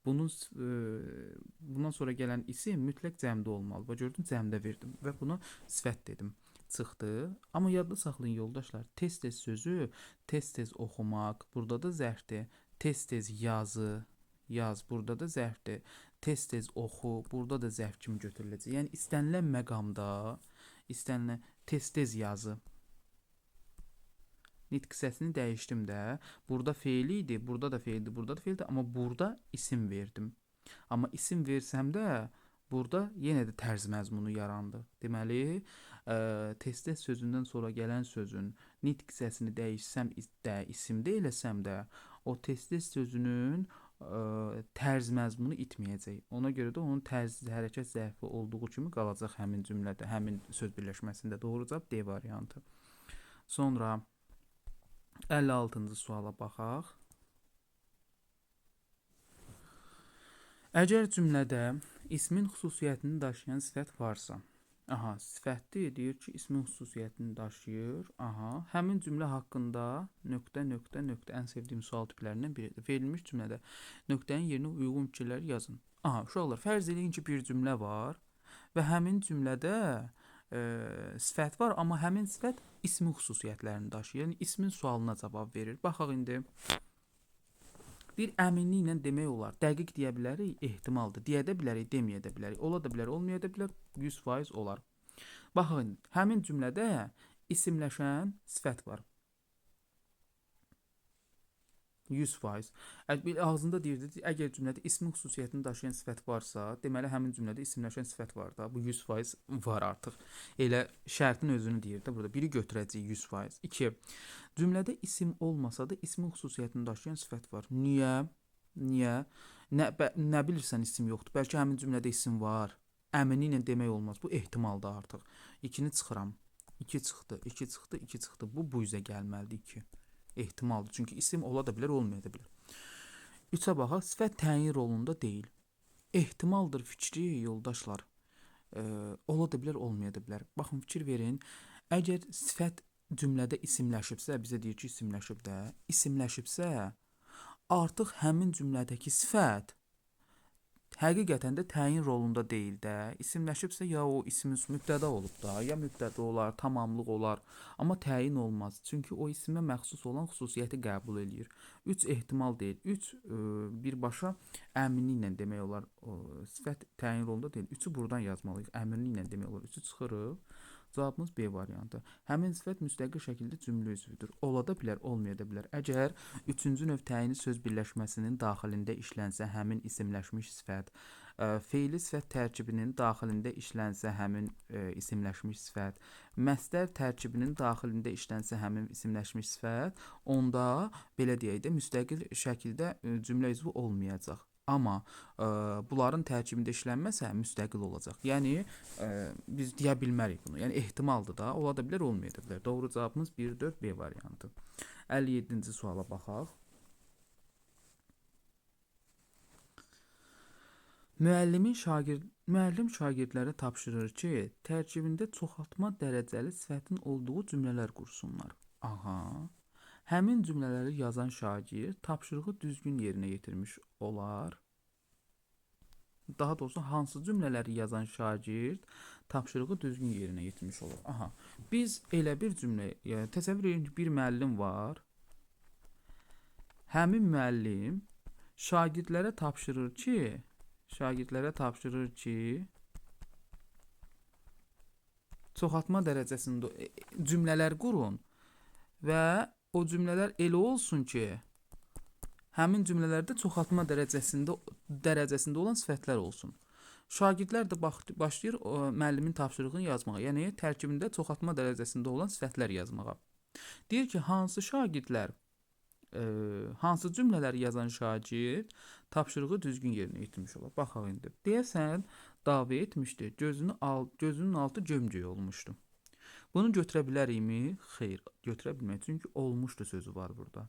Bundan sonra gələn isim mütləq cəmdə olmalıdır. Və gördüm, cəmdə verdim və bunu sifət dedim. Çıxdı. Amma yadda saxlayın yoldaşlar, tez-tez sözü tez-tez oxumaq, burada da zərfdir. Tez-tez yazı, yaz, burada da zərfdir. Tez-tez oxu, burada da zərf kimi götürüləcək. Yəni istənilən məqamda, istənilən tez-tez yazı. Nitq hissəsini dəyişdim də. Burada feili idi, burada da feildir, burada da feildir, amma burada isim verdim. Amma isim versəm də burada yenə də tərz məzmunu yarandı. Deməli, tez-tez sözündən sonra gələn sözün nitq hissəsini dəyişsəm də, isimdə eləsəm də, o tez-tez sözünün tərz məzmunu itməyəcək. Ona görə də onun tərz hərəkət zərfi olduğu kimi qalacaq həmin cümlədə, həmin söz birləşməsində. Doğru cavab D variantı. Sonra 56-cı suala baxaq. Əgər cümlədə ismin xüsusiyyətini daşıyan sifət varsa, sifətdir, deyir ki, ismin xüsusiyyətini daşıyır. Həmin cümlə haqqında nöqtə, ən sevdiyim sual tiplərindən biridir. Verilmiş cümlədə nöqtənin yerinə uyğun fikirləri yazın. Uşaqlar, fərz edin ki, bir cümlə var və həmin cümlədə sifət var, amma həmin sifət ismin xüsusiyyətlərini daşıyır. Yəni, ismin sualına cavab verir. Baxaq indi. Bir əminliklə demək olar. Dəqiq deyə bilərik, ehtimaldır. Deyə də bilərik, deməyə də bilərik. Ola da bilər, olmaya da bilər, 100% olar. Baxın, həmin cümlədə isimləşən sifət var. 100%. Bir ağzında deyirdi, əgər cümlədə ismin xüsusiyyətini daşıyan sifət varsa, deməli həmin cümlədə isimləşən sifət var da. Bu 100% var artıq. Elə şərtin özünü deyir də burada. Biri götürəcəyik 100%. 2. Cümlədə isim olmasa da ismin xüsusiyyətini daşıyan sifət var. Niyə? Niyə? Nə bilirsən isim yoxdur. Bəlkə həmin cümlədə isim var. Əminliklə demək olmaz. Bu ehtimalda artıq. 2-ni çıxıram. 2 çıxdı, 2 çıxdı, 2 çıxdı. Bu üzə gəlməlidir 2. Ehtimaldır. Çünki isim ola da bilər, olmaya da bilər. 3-ə baxaq. Sifət təyin rolunda deyil. Ehtimaldır fikri yoldaşlar. Ola da bilər, olmaya da bilər. Baxın, fikir verin. Əgər sifət cümlədə isimləşibsə, bizə deyir ki, isimləşibsə, artıq həmin cümlədəki sifət həqiqətən də təyin rolunda deyil də. İsimləşibsə ya o isim mübtəda olub da, ya mübtəda olar, tamamlıq olar, amma təyin olmaz. Çünki o isimə məxsus olan xüsusiyyəti qəbul eləyir. 3 ehtimal deyil. 3 birbaşa əminliklə demək olar. Sifət təyin rolunda deyil. 3-ü buradan yazmalıyıq. Əminliklə demək olar. 3-ü çıxırıq. Cavabımız B variantı. Həmin sifət müstəqil şəkildə cümlə üzvüdür. Ola da bilər, olmaya da bilər. Əgər 3-cü növ təyini söz birləşməsinin daxilində işlənsə həmin isimləşmiş sifət, feili sifət tərkibinin daxilində işlənsə həmin isimləşmiş sifət, məsdər tərkibinin daxilində işlənsə həmin isimləşmiş sifət, onda belə deyək də müstəqil şəkildə cümlə üzvü olmayacaq. Amma bunların tərkibində işlənməsə müstəqil olacaq. Yəni biz deyə bilmərik bunu. Yəni ehtimaldır da, ola da bilər, olmaya da bilər. Doğru cavabımız 1, 4, B variantı. 57-ci suala baxaq. Müəllim şagirdlərə tapşırır ki, tərkibində çoxaltma dərəcəli sifətin olduğu cümlələr qursunlar. Aha. Həmin cümlələri yazan şagird tapşırığı düzgün yerinə yetirmiş olar. Daha doğrusu hansı cümlələri yazan şagird tapşırığı düzgün yerinə yetirmiş olur. Aha. Biz elə bir cümlə, yəni təsəvvür edin ki, bir müəllim var. Həmin müəllim şagirdlərə tapşırır ki, çoxaltma dərəcəsində cümlələr qurun və o cümlələr elə olsun ki, həmin cümlələrdə çoxaltma dərəcəsində olan sifətlər olsun. Şagirdlər də başlayır müəllimin tapşırığını yazmağa, yəni tərkibində çoxaltma dərəcəsində olan sifətlər yazmağa. Deyir ki, hansı cümlələri yazan şagird tapşırığı düzgün yerinə yetirmiş olar. Baxaq indi. Deyəsən, dava etmişdi, gözünün altı gömgöy olmuşdu. Bunu götürə bilərikmi? Xeyr, götürə bilmərik. Çünki olmuşdu sözü var burada.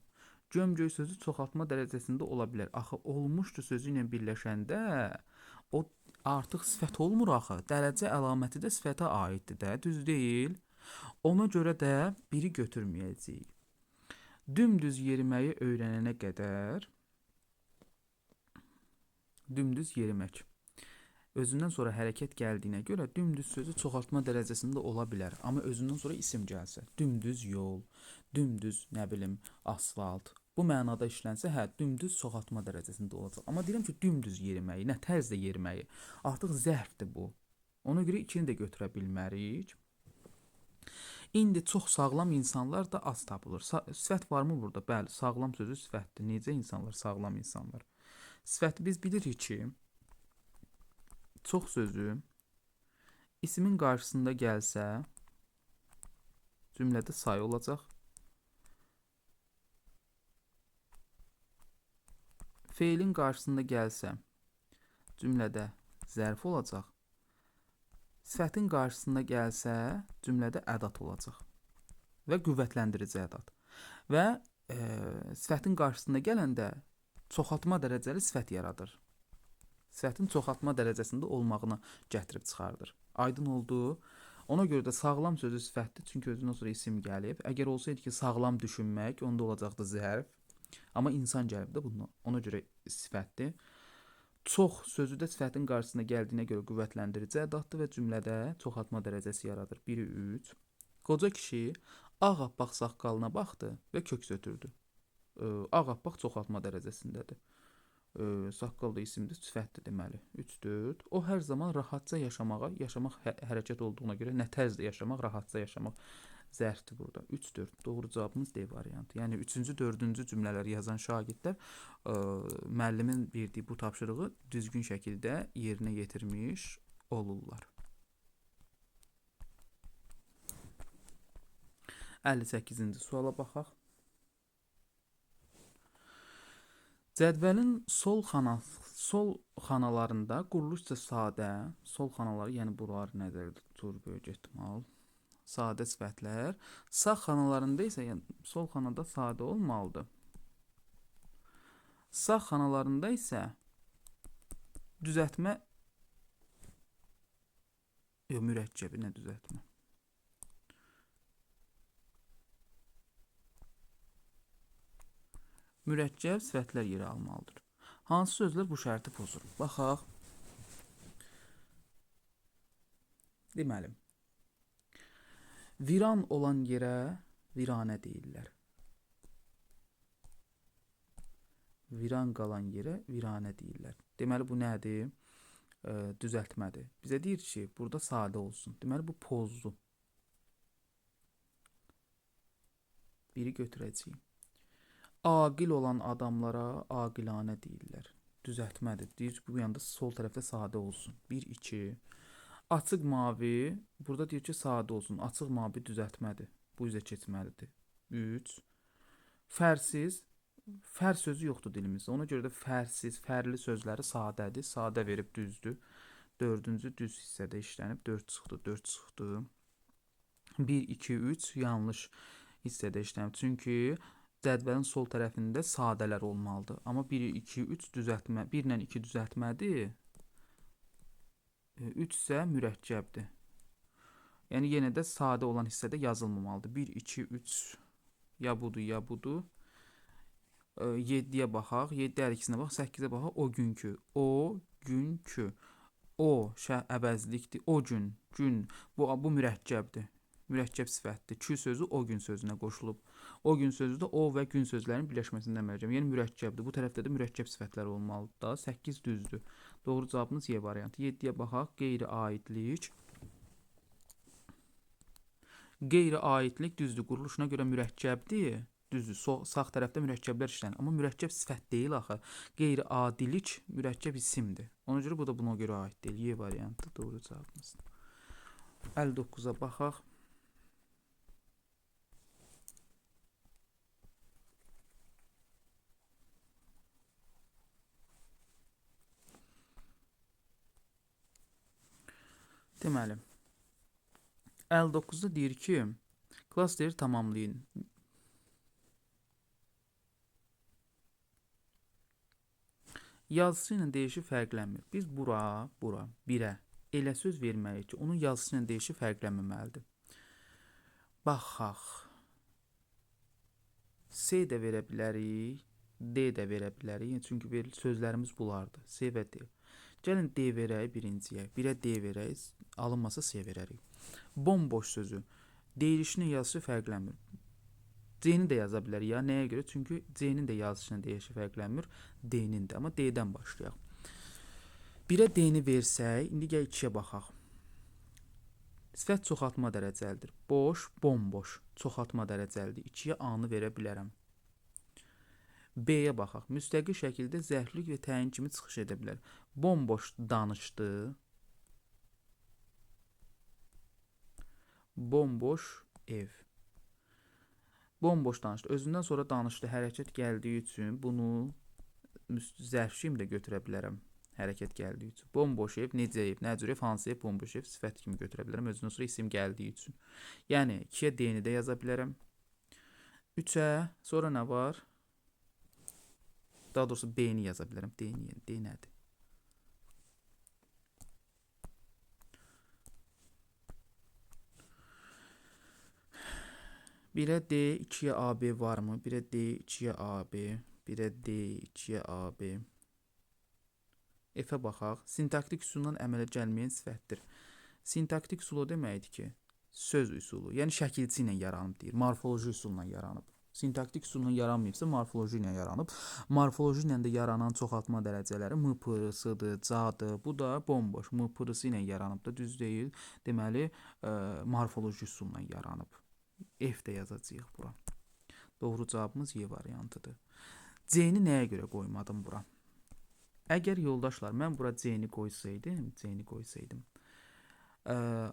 Gömgöy sözü çoxaltma dərəcəsində ola bilər. Axı olmuşdu sözü ilə birləşəndə o artıq sifət olmur axı. Dərəcə əlaməti də sifətə aiddir də, düz deyil. Ona görə də biri götürməyəcəyik. Dümdüz yeriməyi öyrənənə qədər dümdüz yerimək. Özündən sonra hərəkət gəldiyinə görə dümdüz sözü çoxaltma dərəcəsində ola bilər. Amma özündən sonra isim gəlsə, dümdüz yol, dümdüz nə bilim asfalt, bu mənada işlənsə, hə, dümdüz çoxaltma dərəcəsində olacaq. Amma deyirəm ki, dümdüz yeriməyi, nə tərzdə yeriməyi, artıq zərfdir bu. Ona görə ikini də götürə bilmərik. İndi çox sağlam insanlar da az tapılır. Sifət varmı burada? Bəli, sağlam sözü sifətdir. Necə insanlar? Sağlam insanlar. Sifəti biz bilirik ki, çox sözü ismin qarşısında gəlsə cümlədə sayı olacaq. Feilin qarşısında gəlsə cümlədə zərf olacaq. Sifətin qarşısında gəlsə cümlədə ədat olacaq və qüvvətləndirici ədat. Və sifətin qarşısında gələndə çoxaltma dərəcəli sifət yaradır. Sifətin çoxaltma dərəcəsində olmağını gətirib çıxardır. Aydın oldu. Ona görə də sağlam sözü sifətdir, çünki özündən sonra isim gəlib. Əgər olsaydı ki, sağlam düşünmək, onda olacaqdı zərf. Amma insan gəlib də bundan. Ona görə sifətdir. Çox sözü də sifətin qarşısına gəldiyinə görə qüvvətləndirici ədatdır və cümlədə çoxaltma dərəcəsi yaradır. 1-i 3. Qoca kişi ağappaq saqqalına baxdı və köks ötürdü. Ağappaq çoxaltma dərəcəsindədir. Saqqal da isimdir, sifətdir deməli. 3-4. O hər zaman rahatca yaşamaq hərəkət olduğuna görə nə tərzdə yaşamaq, rahatca yaşamaq. zərfdir burada. 3-4. Doğru cavabımız D variantı. Yəni 3-cü, 4-cü cümlələri yazan şagirdlər müəllimin verdiyi bu tapşırığı düzgün şəkildə yerinə yetirmiş olurlar. 58-ci suala baxaq. Cədvəlin sol xanalarında quruluşca sadə, sol xanaları, yəni buraları nəzərdə tutur böyük ehtimal, sadə sifətlər, sağ xanalarında isə, yəni sol xanada sadə olmalıdır. Sağ xanalarında isə düzəltmə, mürəkkəbi, nə düzəltmə? Mürəkkəb sifətlər yeri almalıdır. Hansı sözlər bu şərti pozur? Baxaq. Deməli, viran olan yerə viranə deyirlər. Viran qalan yerə viranə deyirlər. Deməli, bu nədir? Düzəltmədir. Bizə deyir ki, burada sadə olsun. Deməli, bu pozdu. Biri götürəcəyik. Aqil olan adamlara aqilanə deyirlər. Düzəltmədir. Deyir, bu yanda sol tərəfdə sadə olsun. 1, 2. Açıq mavi, burada deyir ki, sadə olsun. Açıq mavi düzəltmədir. Bu üzə keçməlidir. 3. Fərsiz, fər sözü yoxdur dilimizdə. Ona görə də fərsiz, fərli sözləri sadədir. Sadə verib düzdür. 4-cü düz hissədə işlənib. 4 çıxdı, 4 çıxdı. 1, 2, 3 yanlış hissədə işlənib. Çünki cədvəlin sol tərəfində sadələr olmalıdır. Amma 1, 2, 3 düzəltmə, 1 ilə 2 düzəltmədir. 3 isə mürəkkəbdir. Yəni yenə də sadə olan hissədə yazılmamalıdır. 1, 2, 3 ya budur, ya budur. 7-yə baxaq. 7 hər ikisinə bax. 8-ə baxaq. O günkü. O günkü. O əvəzlikdir. O gün. Gün. Bu mürəkkəbdir. Mürəkkəb sifətdir. Kü sözü o gün sözünə qoşulub. O gün sözü də o və gün sözlərinin birləşməsindən əmələcəm. Yəni mürəkkəbdir. Bu tərəfdə də mürəkkəb sifətlər olmalıdır da. 8 düzdür. Doğru cavabımız Y variantı. 7-yə baxaq. Qeyri-aidlik. Qeyri-aidlik düzdür. Quruluşuna görə mürəkkəbdir. Düzdür. Sağ tərəfdə mürəkkəblər işlənir. Amma mürəkkəb sifət deyil axı. Qeyri-adilik mürəkkəb isimdir. Ona görə bu da buna görə aid deyil. Y variantı doğru cavabımız. 59-a baxaq. Deməli, 59-da deyir ki, klasteri tamamlayın. Yazısı ilə deyişi fərqlənmir. Biz bura, birə elə söz verməliyik ki, onun yazısı ilə deyişi fərqlənməməlidir. Baxaq. C də verə bilərik, D də verə bilərik. Çünki sözlərimiz bunlardır. C və D. Gəlin D verək birinciyə, birə D verək, alınmasa C verərik. Bomboş sözü. Deyilişinin yazısı fərqlənmir. C-ni də yaza bilərik ya. Nəyə görə? Çünki C-nin də yazısının deyilişi fərqlənmir. D-nin də. Amma D-dən başlayaq. Birə D-ni versək, indi gəl 2-yə baxaq. Sifət çoxaltma dərəcəlidir. Boş, bomboş. Çoxaltma dərəcəlidir. 2-yə A-nı verə bilərəm. B-yə baxaq. Müstəqil şəkildə zərflik və təyin kimi çıxış edə bilər. Bomboş danışdı. Bomboş ev. Bomboş danışdı. Özündən sonra danışdı. Hərəkət gəldiyi üçün bunu zərf kimi də götürə bilərəm. Hərəkət gəldiyi üçün. Bomboş ev, necə ev, nə cür ev, hansı ev, bomboş ev sifət kimi götürə bilərəm. Özündən sonra isim gəldiyi üçün. Yəni 2-yə D-ni də yaza bilərəm. 3-ə sonra nə var? Daha doğrusu B-ni yaza bilərəm. D nədir? Birə D, 2-yə AB varmı? Birə D, 2-yə AB. Birə D, 2-yə AB. F-ə baxaq. Sintaktik üsulundan əmələ gəlməyən sifətdir. Sintaktik üsul o deməkdir ki, söz üsulu. Yəni şəkilçi ilə yaranıb deyir. Morfoloji üsulla yaranıb. Sintaktik üsulla yaranmayıbsa morfoloji ilə yaranıb. Morfoloji ilə də yaranan çoxaltma dərəcələri M-pırısıdır, cadır. Bu da bomboş. M-pırısı ilə yaranıb da düz deyil. Deməli, morfoloji üsulla yaranıb. F də yazacağıq bura. Doğru cavabımız Y variantıdır. C-ni nəyə görə qoymadım bura? Əgər yoldaşlar mən bura C-ni qoysaydım,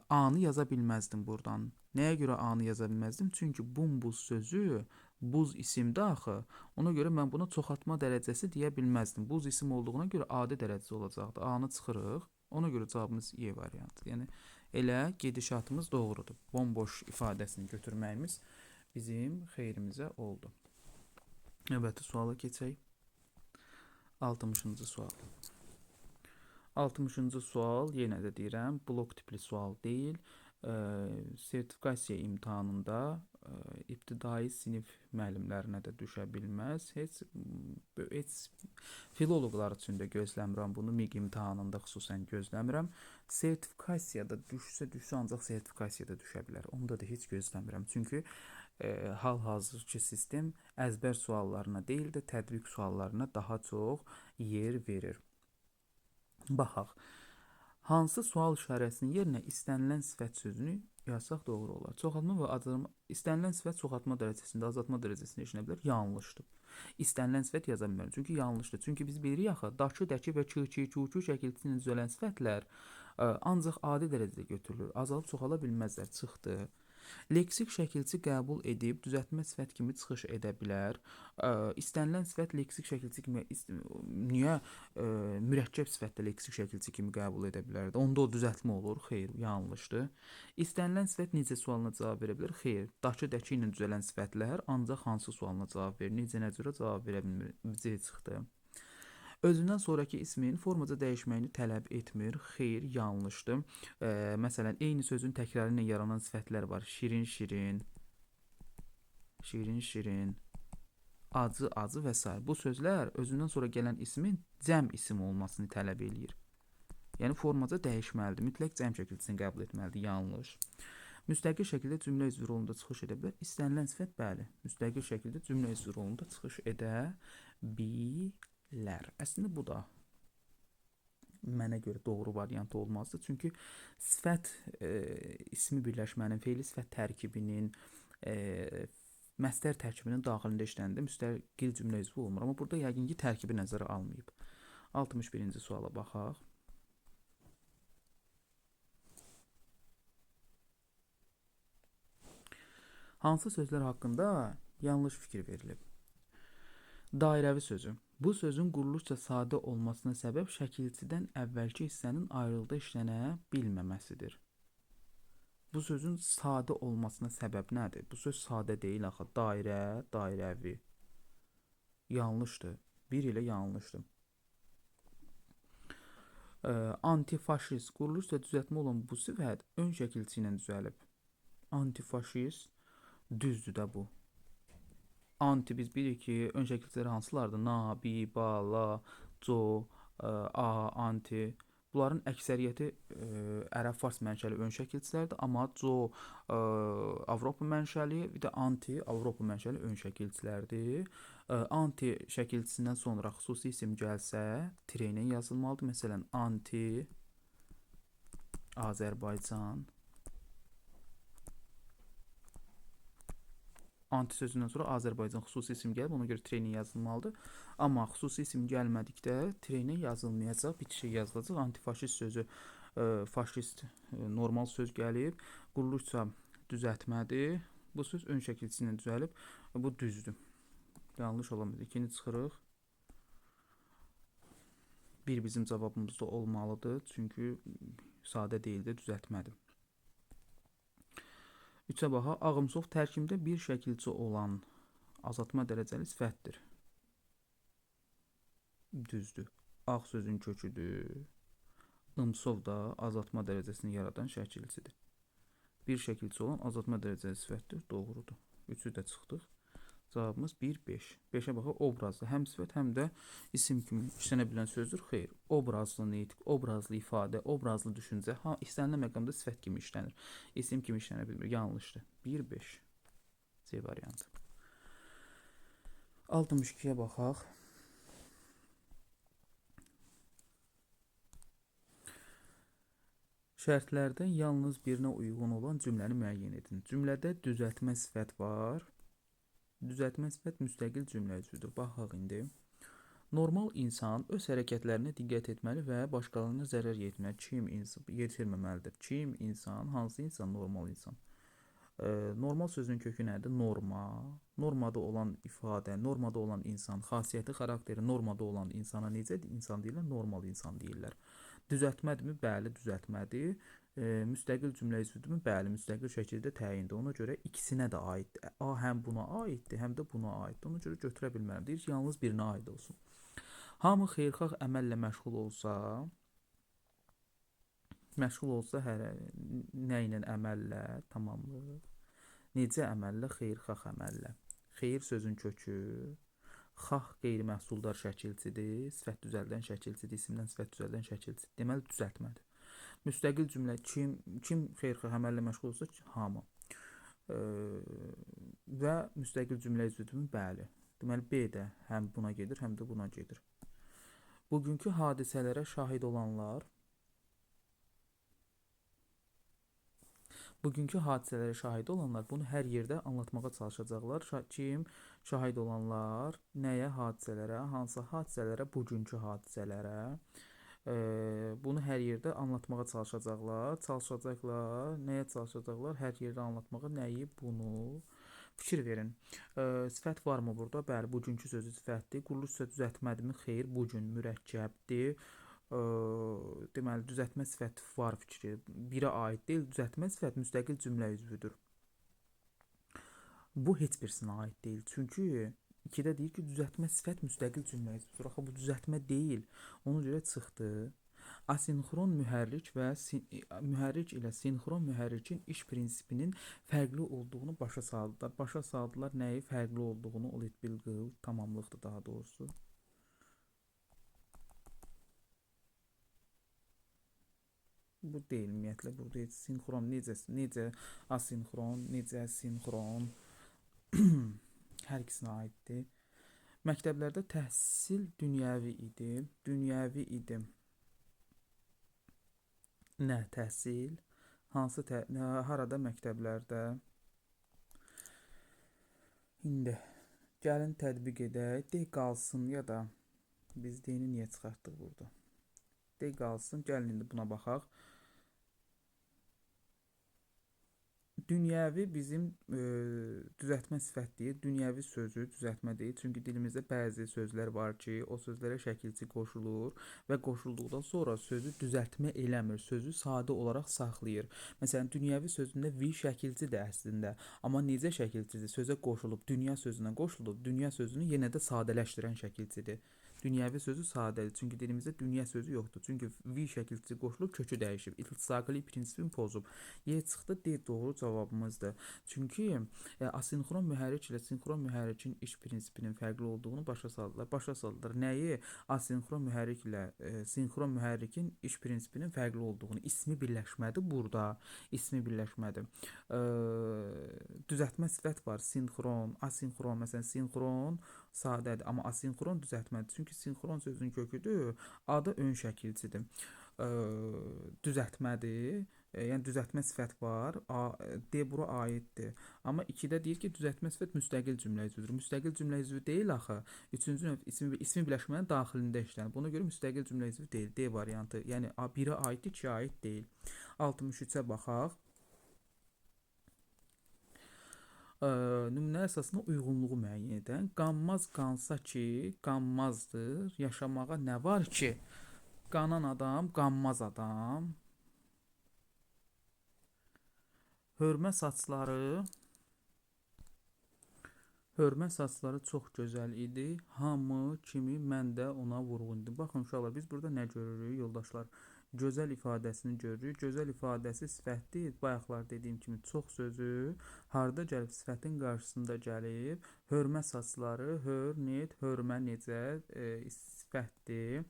A-nı yaza bilməzdim buradan. Nəyə görə A-nı yaza bilməzdim? Çünki bumbuz sözü buz isimdir axı. Ona görə mən buna çoxaltma dərəcəsi deyə bilməzdim. Buz isim olduğuna görə adi dərəcəsi olacaqdı. A-nı çıxırıq. Ona görə cavabımız Y variantı. Yəni elə gedişatımız doğrudur. Bomboş ifadəsini götürməyimiz bizim xeyrimizə oldu. Növbəti suala keçək. 60-cı sual. 60-cı sual, yenə də deyirəm, blok tipli sual deyil. Sertifikasiya imtahanında ibtidai sinif müəllimlərinə də düşə bilməz. Heç filoloqlar üçün də gözləmirəm bunu, MİQ imtahanında xüsusən gözləmirəm. Sertifikasiyada düşsə ancaq sertifikasiyada düşə bilər. Onda da heç gözləmirəm. Çünki hal-hazırki sistem əzbər suallarına deyil də tədqiq suallarına daha çox yer verir. Baxaq. Hansı sual işarəsinin yerinə istənilən sifət sözünü yazsaq doğru olar? Çoxaltma və azaltma. İstənilən sifət çoxaltma dərəcəsində, azaltma dərəcəsində işlənə bilər. Yanlışdır. İstənilən sifət yaza bilmirəm. Çünki yanlışdır. Çünki biz bilirik axı, daşı, dəki və ki, ku şəkildə düzələn sifətlər ancaq adi dərəcədə götürülür. Azalıb çoxala bilməzlər. Çıxdı. Leksik şəkilçi qəbul edib düzəltmə sifət kimi çıxış edə bilər. İstənilən sifət leksik şəkilçi kimi niyə mürəkkəb sifətdə leksik şəkilçi kimi qəbul edə bilərdi? Onda o düzəltmə olur. Xeyr, yanlışdır. İstənilən sifət necə sualına cavab verə bilər? Xeyr, daşı, dəki ilə düzələn sifətlər ancaq hansı sualına cavab verir? Necə, nə cürə cavab verə bilmir? C çıxdı. Özündən sonraki ismin formaca dəyişməyini tələb etmir. Xeyr, yanlışdır. Məsələn, eyni sözün təkrarı ilə yaranan sifətlər var. Şirin, şirin, şirin, şirin, acı, acı və s. Bu sözlər özündən sonra gələn ismin cəm isim olmasını tələb eləyir. Yəni formaca dəyişməlidir. Mütləq cəm şəkilçisini qəbul etməlidir. Yanlış. Müstəqil şəkildə cümlə üzvü rolunda çıxış edə bilər. İstənilən sifət bəli, müstəqil şəkildə cümlə üzvü rolunda çıxış edə bilər. Əslində bu da mənə görə doğru variant olmazdı. Çünki sifət ismi birləşmənin, fe'li sifət tərkibinin, məsdər tərkibinin daxilində işləndə müstəqil cümlə üzvü olmur. Amma burada yəqin ki tərkibi nəzərə almayıb. 61-ci suala baxaq. Hansı sözlər haqqında yanlış fikir verilib? Dairəvi sözü. Bu sözün quruluşca sadə olmasına səbəb şəkilçidən əvvəlki hissənin ayrılıqda işlənə bilməməsidir. Bu sözün sadə olmasına səbəb nədir? Bu söz sadə deyil axı. Dairə, dairəvi. Yanlışdır. Bir ilə yanlışdır. Antifaşist. Quruluşca düzəltmə olan bu sifət ön şəkilçi ilə düzəlib. Antifaşist düzdür də bu. Anti biz bilirik ki, ön şəkilçiləri hansılardır? Na, bi, ba, la, co, a, anti. Bunların əksəriyyəti ərəb-fars mənşəli ön şəkilçilərdir, amma co Avropa mənşəli, bir də anti Avropa mənşəli ön şəkilçilərdir. Anti şəkilçisindən sonra xüsusi isim gəlsə, tire ilə yazılmalıdır. Məsələn, anti Azərbaycan. Anti sözündən sonra Azərbaycan xüsusi isim gəlib, ona görə tire ilə yazılmalıdır. Amma xüsusi isim gəlmədikdə tire ilə yazılmayacaq, bitişik yazılacaq. Antifaşist sözü, faşist normal söz gəlib, quruluşca düzəltmədir. Bu söz ön şəkilçisi ilə düzəlib, bu düzdür. Yanlış olamaz. İkinci çıxırıq. Bir bizim cavabımızda olmalıdır, çünki sadə deyildir, düzəltmədir. 3-ə baxa, ağımsov tərkibində bir şəkilçi olan azaltma dərəcəli sifətdir. Düzdür. Ağ sözün köküdür. Imsov da azaltma dərəcəsini yaradan şəkilçidir. Bir şəkilçi olan azaltma dərəcəli sifətdir. Doğrudur. 3-ü də çıxdıq. Cavabımız 1-5. 5-ə baxaq, obrazlı. Həm sifət, həm də isim kimi işlənə bilən sözdür. Xeyr. Obrazlı nitq, obrazlı ifadə, obrazlı düşüncə istənilən məqamda sifət kimi işlənir. İsim kimi işlənə bilmir. Yanlışdır. 1-5. C variantı. 62-yə baxaq. Şərtlərdən yalnız birinə uyğun olan cümləni müəyyən edin. Cümlədə düzəltmə sifət var. Düzəltmə sifət müstəqil cümlə üzvüdür. Baxaq indi. Normal insan öz hərəkətlərinə diqqət etməli və başqalarına zərər yetirməməlidir. Kim insan? Hansı insan? Normal insan. Normal sözün kökü nədir? Norma. Normada olan ifadə, normada olan insan, xasiyyəti, xarakteri normada olan insana necə insan deyirlər? Normal insan deyirlər. Düzəltmədirmi? Bəli, düzəltmədir. Müstəqil cümlə üzvüdürmü? Bəli, müstəqil şəkildə təyindir. Ona görə ikisinə də aiddir. A həm buna aiddir, həm də buna aiddir. Ona görə götürə bilmərəm. Deyir ki, yalnız birinə aid olsun. Hamı xeyirxah əməllə məşğul olsa, nə ilə əməllə tamamlıq? Necə əməllə? Xeyirxah əməllə. Xeyir sözün kökü xah qeyri-məhsuldar şəkilçidir, sifət düzəldən şəkilçidir, isimdən sifət düzəldən şəkilçidir. Deməli düzəltmədir. Müstəqil cümlə kim xeyirxah əməllə məşğul olsa, hamı. Və müstəqil cümlə üzvüdürmü? Bəli. Deməli B də həm buna gedir, həm də buna gedir. Bugünkü hadisələrə şahid olanlar bunu hər yerdə anlatmağa çalışacaqlar. Kim? Şahid olanlar nəyə? Hadisələrə. Hansı hadisələrə? Bugünkü hadisələrə. Bunu hər yerdə anlatmağa çalışacaqlar. Nəyə çalışacaqlar? Hər yerdə anlatmağa nəyi? Bunu. Fikir verin. Sifət varmı burada? Bəli, bugünkü sözü sifətdir. Quruluş isə düzəltmədirmi? Xeyr, bugün mürəkkəbdir. Deməli, düzəltmə sifəti var fikri. Birə aid deyil, düzəltmə sifət müstəqil cümlə üzvüdür. Bu heç birisinə aid deyil. Çünki 2-də deyir ki, düzəltmə sifət müstəqil cümlə üzvüdür. Axı bu düzəltmə deyil. Ona görə çıxdı. Asinxron mühərrik və mühərrik ilə sinxron mühərrikin iş prinsipinin fərqli olduğunu başa saldılar. Başa saldılar nəyi? Fərqli olduğunu, olit bilqıl, tamamlıqdır daha doğrusu. Bu deyil ümumiyyətlə, burada heç sinxron necə asinxron, necə sinxron hər ikisinə aiddir. Məktəblərdə təhsil dünyəvi idi. Nə təhsil? Harada məktəblərdə? İndi gəlin tətbiq edək. De qalsın ya da biz deyini niyə çıxartdıq burada? De qalsın. Gəlin indi buna baxaq. Dünyəvi bizim düzəltmə sifət deyil. Dünyəvi sözü düzəltmə deyil. Çünki dilimizdə bəzi sözlər var ki, o sözlərə şəkilçi qoşulur və qoşulduqdan sonra sözü düzəltmə eləmir. Sözü sadə olaraq saxlayır. Məsələn, dünyəvi sözündə vi şəkilçidir əslində. Amma necə şəkilçidir? Sözə qoşulub, dünya sözünə qoşulub, dünya sözünü yenə də sadələşdirən şəkilçidir. Dünyəvi sözü sadədir. Çünki dilimizdə dünya sözü yoxdur. Çünki vi şəkilçisi qoşulub, kökü dəyişib. İltisaqlı prinsipini pozub. Y çıxdı, D doğru cavabımızdır. Çünki asinxron mühərrik ilə sinxron mühərrikin iş prinsipinin fərqli olduğunu başa saldılar. Başa saldılar. Nəyi? Asinxron mühərrik ilə sinxron mühərrikin iş prinsipinin fərqli olduğunu. İsmi birləşmədi burada. İsmi birləşmədi. Düzəltmə sifət var. Sinxron, asinxron. Məsələn, sinxron sadədir, amma asinxron düzəltmədir. Çünki sinxron sözünün köküdür, adı ön şəkilçidir. Düzəltmədir. Yəni düzəltmə sifət var. D bura aiddir. Amma 2-də deyir ki, düzəltmə sifət müstəqil cümlə üzvüdür. Müstəqil cümlə üzvü deyil axı. 3-cü növ ismi birləşmənin daxilində işlənir. Buna görə müstəqil cümlə üzvü deyil. D variantı. Yəni 1-ə aiddir, 2-yə aid deyil. 63-ə baxaq. Nümunə əsasına uyğunluğu müəyyən edən. Qanmaz qansa ki, qanmazdır. Yaşamağa nə var ki? Qanan adam, qanmaz adam. Hörmə saçları çox gözəl idi. Hamı kimi mən də ona vurğundur. Baxın uşaqlar, biz burada nə görürük yoldaşlar? Gözəl ifadəsini görürük. Gözəl ifadəsi sifətdir. Bayaqlar dediyim kimi çox sözü harda gəlib? Sifətin qarşısında gəlib. Hörmə saçları, hörmə necə sifətdir.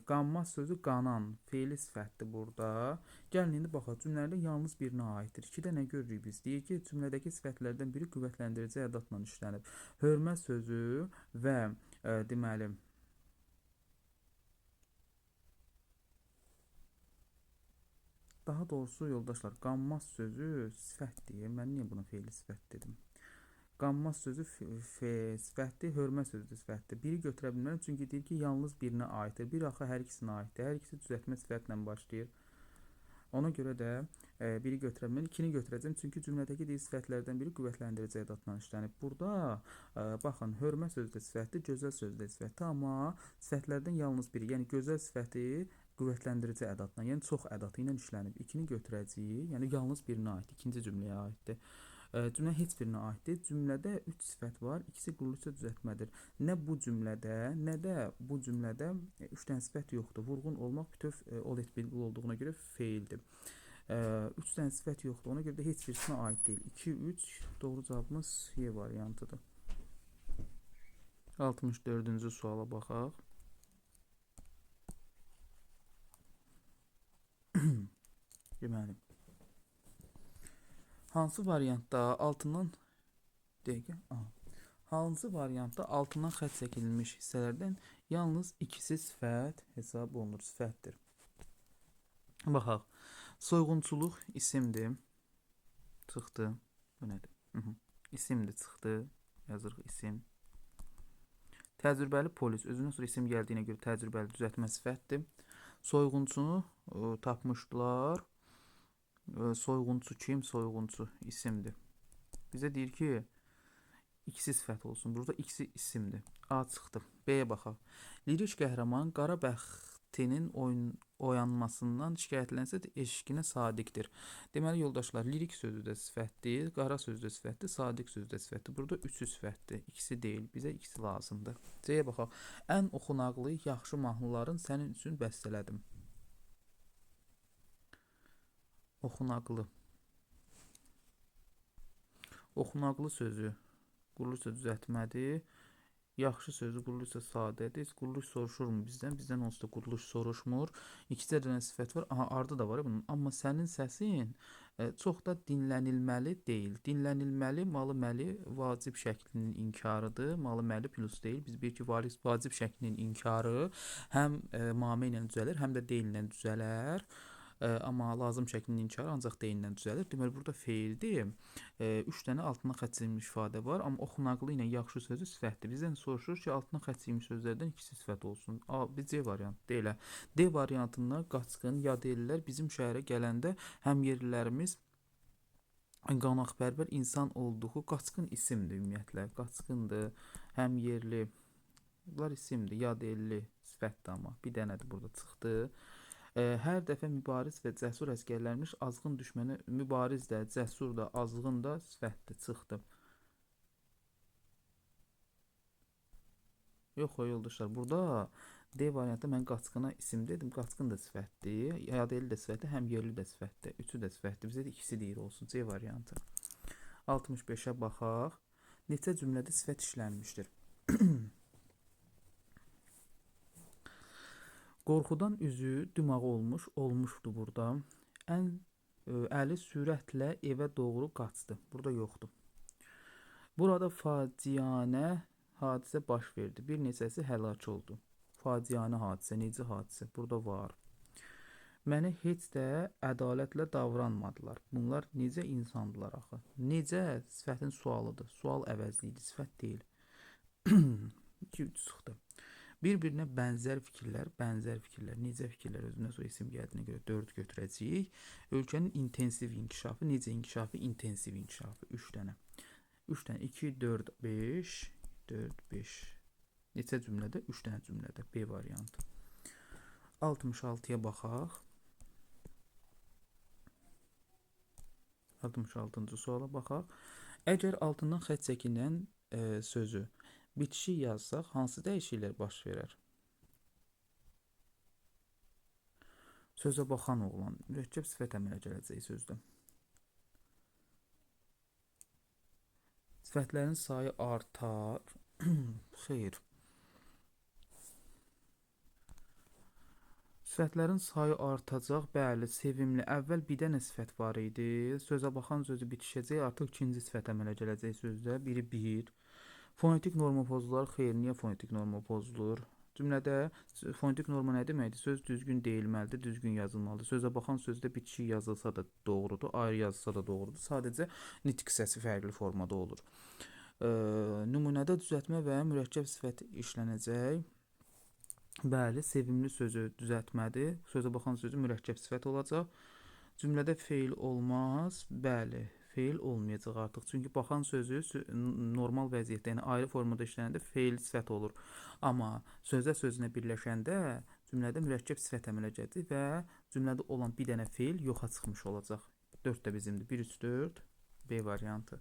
Qanmaz sözü qanan, feili sifətdir burada. Gəlin indi baxaq, cümlələrdə yalnız birinə aiddir. 2-də nə görürük biz? Deyir ki, cümlədəki sifətlərdən biri qüvvətləndirici ədatla işlənib. Hörmə sözü və deməli Daha doğrusu yoldaşlar, qanmaz sözü sifətdir. Mən niyə buna fe'li sifət dedim? Qanmaz sözü sifətdir, hörmə sözü də sifətdir. Biri götürə bilmərəm, çünki deyir ki, yalnız birinə aiddir. Bir axı hər ikisinə aiddir. Hər ikisi düzəltmə sifətlə başlayır. Ona görə də biri götürə bilmərəm, ikini götürəcəm, çünki cümlədəki deyil sifətlərdən biri qüvvətləndirici ədatla işlənib. Burada baxın, hörmə sözü də sifətdir, gözəl sözü də sifətdir, amma sifətlərdən yalnız biri, yəni gözəl sifəti qüvvətlendirici ədatla, yəni çox ədatı ilə işlənib. İkini götürəcəyik, yəni yalnız birinə aiddir, ikinci cümləyə aiddir. Cümlə heç birinə aiddir. Cümlədə 3 sifət var, ikisi qurulucu düzəltmədir. Nə bu cümlədə, nə də bu cümlədə 3 dənə sifət yoxdur. Vurğun olmaq bütöv ol etməli olduğuna görə feildir. 3 dənə sifət yoxdur, ona görə də heç birisinə aid deyil. 2, 3 doğru cavabımız Y variantıdır. 64-cü suala baxaq. Deməli, hansı variantda altından hansı variantda altından xətt çəkilmiş hissələrdən yalnız ikisi sifət hesab olunur, sifətdir. Baxaq. Soyğunçuluq isimdir. Çıxdı. Bu nədir? İsimdir, çıxdı. Yazırıq isim. Təcrübəli polis. Özündən sonra isim gəldiyinə görə təcrübəli düzəltmə sifətdir. Soyğunçunu tapmışdılar. Soyğunçu kim? Soyğunçu isimdir. Bizə deyir ki, ikisi sifət olsun. Burada ikisi isimdir. A çıxdı. B'yə baxaq. Lirik qəhrəman qara bəxtinin oyanmasından şikayətlənsə də eşqinə sadiqdir. Deməli yoldaşlar, lirik sözü də sifətdir, qara sözü də sifətdir, sadiq sözü də sifətdir. Burada üçü sifətdir. İkisi deyil. Bizə ikisi lazımdır. C-yə baxaq. Ən oxunaqlı, yaxşı mahnıların sənin üçün bəstələdim. Oxunaqlı. Oxunaqlı sözü qurulucu düzəltmədir. Yaxşı sözü qurulucu sadədir. Quruluş soruşur mu bizdən? Bizdən onsuz da quruluş soruşmur. İkisi dənə sifət var. Aha, ardı da var bunun. Amma sənin səsin çox da dinlənilməli deyil. Dinlənilməli malı məli vacib şəklinin inkarıdır. Malı məli plus deyil. Biz bir ki, vacib şəklinin inkarı həm mamə ilə düzəlir, həm də deyillə düzələr. Amma lazım şəklinin inkarı ancaq deyillə düzəlir. Deməli, burada feildir. 3 dənə altından xətt çəkilmiş ifadə var, amma oxunaqlı ilə yaxşı sözü sifətdir. Bizdən soruşur ki, altından xətt çəkilmiş sözlərdən ikisi sifət olsun. A, B, C variantı deyilə. D variantında qaçqın, yad ellər bizim şəhərə gələndə həm yerlilərimiz qonaqpərvər insan olduğu qaçqın isimdir ümumiyyətlə. Qaçqındır, həm yerli. Bunlar isimdir, yad elli sifətdir amma. Bir dənədir burada çıxdı. Hər dəfə mübariz və cəsur əsgərlərmiş azğın düşmənə mübariz də, cəsur da, azğın da sifətdir, çıxdı. Yox, yoldaşlar, burada D variantda mən qaçqına isim dedim. Qaçqın da sifətdir, yad elli də sifətdir, həm yerli də sifətdir, üçü də sifətdir. Bizə də ikisi deyir olsun, C variantı. 65-ə baxaq. Neçə cümlədə sifət işlənmişdir? Qorxudan üzü dümağı olmuşdu burada. Əli sürətlə evə doğru qaçdı. Burada yoxdur. Burada facianə hadisə baş verdi. Bir neçəsi həlak oldu. Facianə hadisə, necə hadisə? Burada var. Mənə heç də ədalətlə davranmadılar. Bunlar necə insandılar axı? Necə sifətin sualıdır. Sual əvəzliyidir, sifət deyil. 2-3 çıxdı. Bir-birinə bənzər fikirlər, necə fikirlər özündən sonra isim gəldiyinə görə 4 götürəcəyik. Ölkənin intensiv inkişafı, necə inkişafı, intensiv inkişafı 3 dənə. 3 dənə, 2, 4, 5, 4, 5. Neçə cümlədə? 3 dənə cümlədə, B variantı. 66-ya baxaq. 66-cı suala baxaq. Əgər altından xətt çəkilən sözü bitişik yazsaq, hansı dəyişikliklər baş verər? Sözə baxan oğlan, mürəkkəb sifət əmələ gələcək sözdə. Sifətlərin sayı artar. Xeyr. Sifətlərin sayı artacaq, bəli, sevimli. Əvvəl bir dənə sifət var idi. Sözə baxan sözü bitişəcək, artıq ikinci sifət əmələ gələcək sözdə. Biri bir. Fonetik norma pozulur. Xeyr, niyə fonetik norma pozulur? Cümlədə fonetik norma nə deməkdir? Söz düzgün deyilməlidir, düzgün yazılmalıdır. Sözə baxan sözdə bitişik yazılsa da doğrudur, ayrı yazılsa da doğrudur. Sadəcə nitq hissəsi fərqli formada olur. Nümunədə düzəltmə və mürəkkəb sifət işlənəcək. Bəli, sevimli sözü düzəltmədir. Sözə baxan sözü mürəkkəb sifət olacaq. Cümlədə feil olmaz. Bəli, feil olmayacaq artıq. Çünki baxan sözü normal vəziyyətdə, yəni ayrı formada işlənəndə feil sifət olur. Amma sözə sözünə birləşəndə cümlədə mürəkkəb sifət əmələ gələcək və cümlədə olan bir dənə feil yoxa çıxmış olacaq. 4 də bizimdir. 1 3 4 B variantı.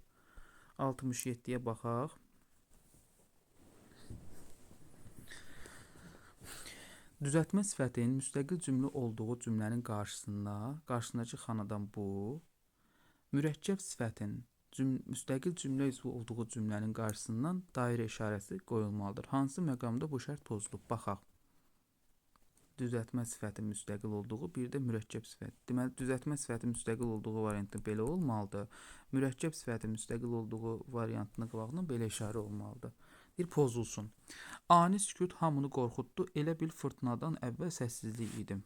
67-yə baxaq. Düzəltmə sifətin müstəqil cümlə olduğu cümlənin qarşısındakı xanadan bu, mürəkkəb sifətin müstəqil cümlə üzvü olduğu cümlənin qarşısından dairə işarəsi qoyulmalıdır. Hansı məqamda bu şərt pozulub? Baxaq. Düzəltmə sifətin müstəqil olduğu, bir də mürəkkəb sifət. Deməli, düzəltmə sifətin müstəqil olduğu variantı belə olmalıdır. Mürəkkəb sifətin müstəqil olduğu variantının qabağına belə işarə olmalıdır. Bir pozulsun. Ani sükut hamını qorxutdu, elə bil fırtınadan əvvəl səssizlik idi.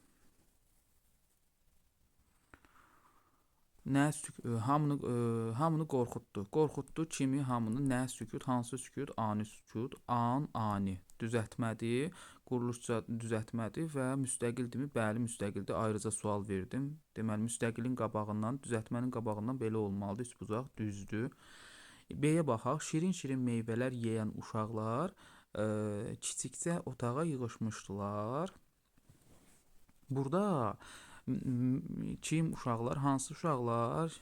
Hamını qorxutdu. Qorxutdu kimi, hamını, nə sükut, hansı sükut, ani sükut, ani. Düzəltmədir, quruluşca düzəltmədir və müstəqildirmi? Bəli, müstəqildir. Ayrıca sual verdim. Deməli, müstəqilin qabağından, düzəltmənin qabağından belə olmalıdır. Üç bucaq düzdür. B-yə baxaq. Şirin-şirin meyvələr yeyən uşaqlar kiçikcə otağa yığışmışdılar. Burada kim uşaqlar, hansı uşaqlar?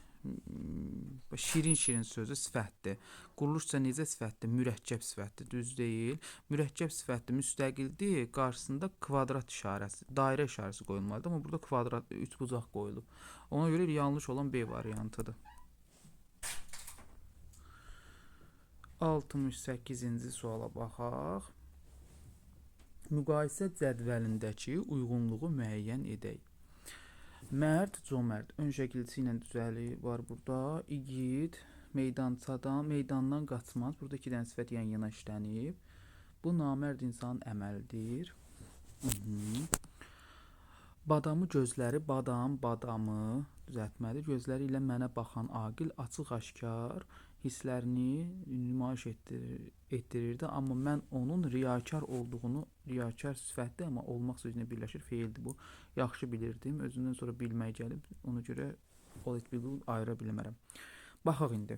Şirin-şirin sözü sifətdir. Quruluşca necə sifətdir? Mürəkkəb sifətdir, düz deyil. Mürəkkəb sifətdir, müstəqildir. Qarşısında kvadrat işarəsi, dairə işarəsi qoyulmalıdır. Amma burada kvadrat, üç bucaq qoyulub. Ona görə yanlış olan B variantıdır. 68-ci suala baxaq. Müqayisə cədvəlindəki uyğunluğu müəyyən edək. Mərd, cömərd. Ön şəkilçi ilə düzəli var burada. İgid, meydandan qaçmaz. Burada 2 dənə sifət yan-yana işlənib. Bu namərd insanın əməlidir. Badamı gözləri, badamı düzəltməli. Gözləri ilə mənə baxan aqil açıq-aşkar hisslərini nümayiş etdirirdi. Amma mən onun riyakar olduğunu, riyakar sifətdir, amma olmaq sözünə birləşir, feildir bu. Yaxşı bilirdim, özündən sonra bilmək gəlib, ona görə ayıra bilmərəm. Baxaq indi.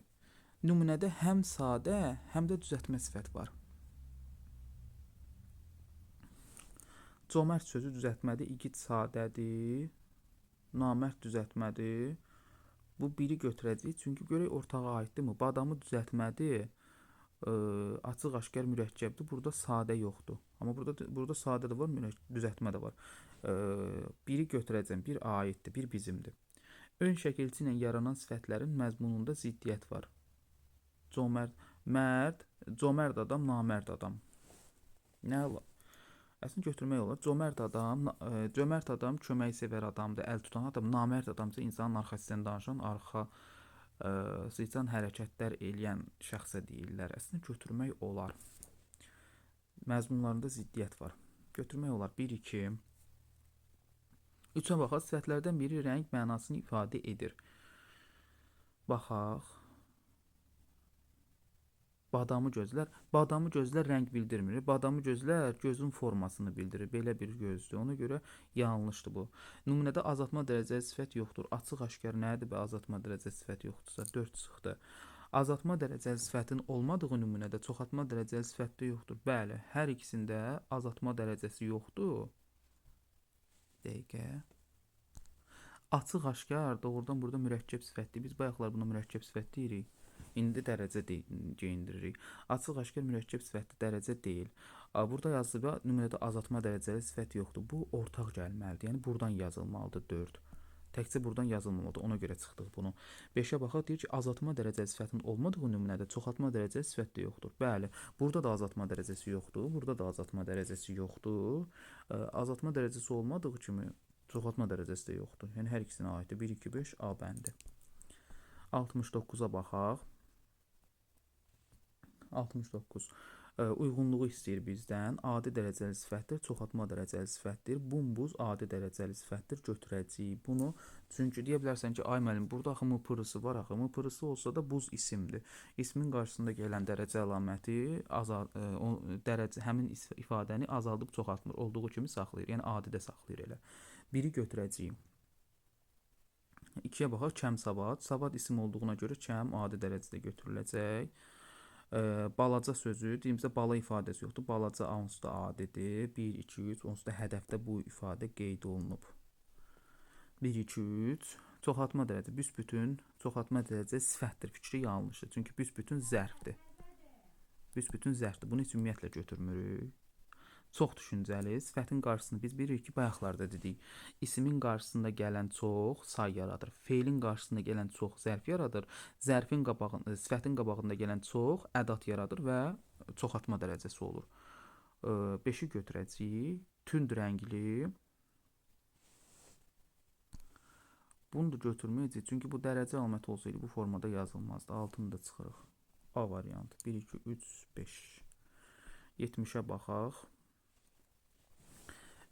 Nümunədə həm sadə, həm də düzəltmə sifət var. Cömərd sözü düzəltmədir, igid sadədir, namərd düzəltmədir. Bu biri götürəcəyik, çünki görək ortağa aiddirmi? Badamı düzəltmədir, açıq-aşkar mürəkkəbdir. Burada sadə yoxdur. Amma burada sadə də var, düzəltmə də var. Biri götürəcəm, bir aiddir, bir bizimdir. Ön şəkilçi ilə yaranan sifətlərin məzmununda ziddiyyət var. Cömərd adam, namərd adam. Nə olar? Əslində götürmək olar. Cömərd adam köməksevər adamdır, əl tutan adam. Namərd adamsa insanın arxasından danışan, arxasıcan hərəkətlər eləyən şəxsə deyirlər. Əslində götürmək olar. Məzmunlarında ziddiyyət var. Götürmək olar. 1 2 3-ə baxaq. Sifətlərdən biri rəng mənasını ifadə edir. Baxaq. Badamı gözlər rəng bildirmir. Badamı gözlər gözün formasını bildirir. Belə bir gözdür. Ona görə yanlışdır bu. Nümunədə azaltma dərəcəli sifət yoxdur. Açıq-aşkar nədir və azaltma dərəcəli sifət yoxdursa 4 çıxdı. Azaltma dərəcəli sifətin olmadığı nümunədə çoxaltma dərəcəli sifət də yoxdur. Bəli, hər ikisində azaltma dərəcəsi yoxdur. Dəqiqə. Açıq-aşkar doğrudan burada mürəkkəb sifətdir. Biz bayaqlar buna mürəkkəb sifət deyirik. İndi dərəcə geyindiririk. Açıq-aşkar mürəkkəb sifətli dərəcə deyil. Burada yazılıb nümunədə azaltma dərəcəli sifət yoxdur. Bu ortaq gəlməlidir. Yəni buradan yazılmalıdır 4. Təkcə buradan yazılmamalıdır. Ona görə çıxdıq bunu. 5-ə baxaq, deyir ki, azaltma dərəcəli sifətin olmadığı nümunədə çoxaltma dərəcəli sifət də yoxdur. Bəli, burada da azaltma dərəcəsi yoxdur. Burada da azaltma dərəcəsi yoxdur. Azaltma dərəcəsi olmadığı kimi çoxaltma dərəcəsi də yoxdur. Yəni hər ikisinə aiddir. 1 2 5 A bəndi. 69-a baxaq. 69. Uyğunluğu istəyir bizdən. Adi dərəcəli sifətdir, çoxaltma dərəcəli sifətdir. Bumbuz adi dərəcəli sifətdir. Götürəcəyik bunu. Çünki deyə bilərsən ki, ay müəllim, burada axı m-pırısı var axı. M-pırısı olsa da buz isimdir. İsmin qarşısında gələn dərəcə əlaməti dərəcə həmin ifadəni azaldıb çoxaltmır. Olduğu kimi saxlayır. Yəni adidə saxlayır elə. Biri götürəcəyik. 2-yə baxaq, kəm savad. Savad isim olduğuna görə kəm adi dərəcədə götürüləcək. Balaca sözü, deyimizdə bala ifadəsi yoxdur. Balaca onsuz da adidir. 1, 2, 3, onsuz da hədəfdə bu ifadə qeyd olunub. 1, 2, 3. Çoxaltma dərəcə, büsbütün çoxaltma dərəcə sifətdir. Fikri yanlışdır. Çünki büsbütün zərfdir. Büsbütün zərfdir. Bunu heç ümumiyyətlə götürmürük. Çox düşüncəli. Sifətin qarşısında biz bilirik ki, bayaqlarda dedik. İsmin qarşısında gələn çox say yaradır. Feilin qarşısında gələn çox zərf yaradır. Zərfin qabağında, sifətin qabağında gələn çox ədat yaradır və çoxaltma dərəcəsi olur. 5-i götürəcəyik. Tünd rəngli. Bunu da götürməyəcəyik. Çünki bu dərəcə əlaməti olsaydı bu formada yazılmazdı. Altını da çıxırıq. A variantı. 1, 2, 3, 5. 70-ə baxaq.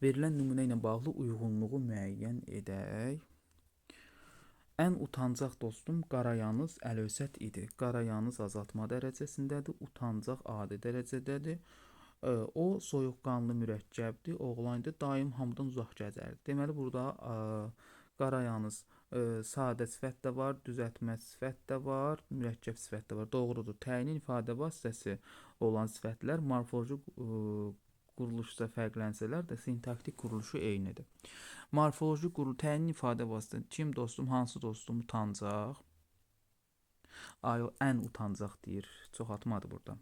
Verilən nümunə ilə bağlı uyğunluğu müəyyən edək. Ən utancaq dostum Qarayanız Əlövsət idi. Qarayanız azaltma dərəcəsindədir, utancaq adi dərəcədədir. O soyuqqanlı mürəkkəbdir, oğlan idi, daim hamıdan uzaq gəzərdi. Deməli burada Qarayanız sadə sifət də var, düzəltmə sifət də var, mürəkkəb sifət də var. Doğrudur. Təyin ifadə vasitəsi olan sifətlər morfoloji quruluşda fərqlənsələr də sintaktik quruluşu eynidir. Morfoloji quruluş, təyin ifadə vasitəsi kim dostum, hansı dostum utancaq? Ay, o ən utancaq deyir. Çoxaltmadır burada.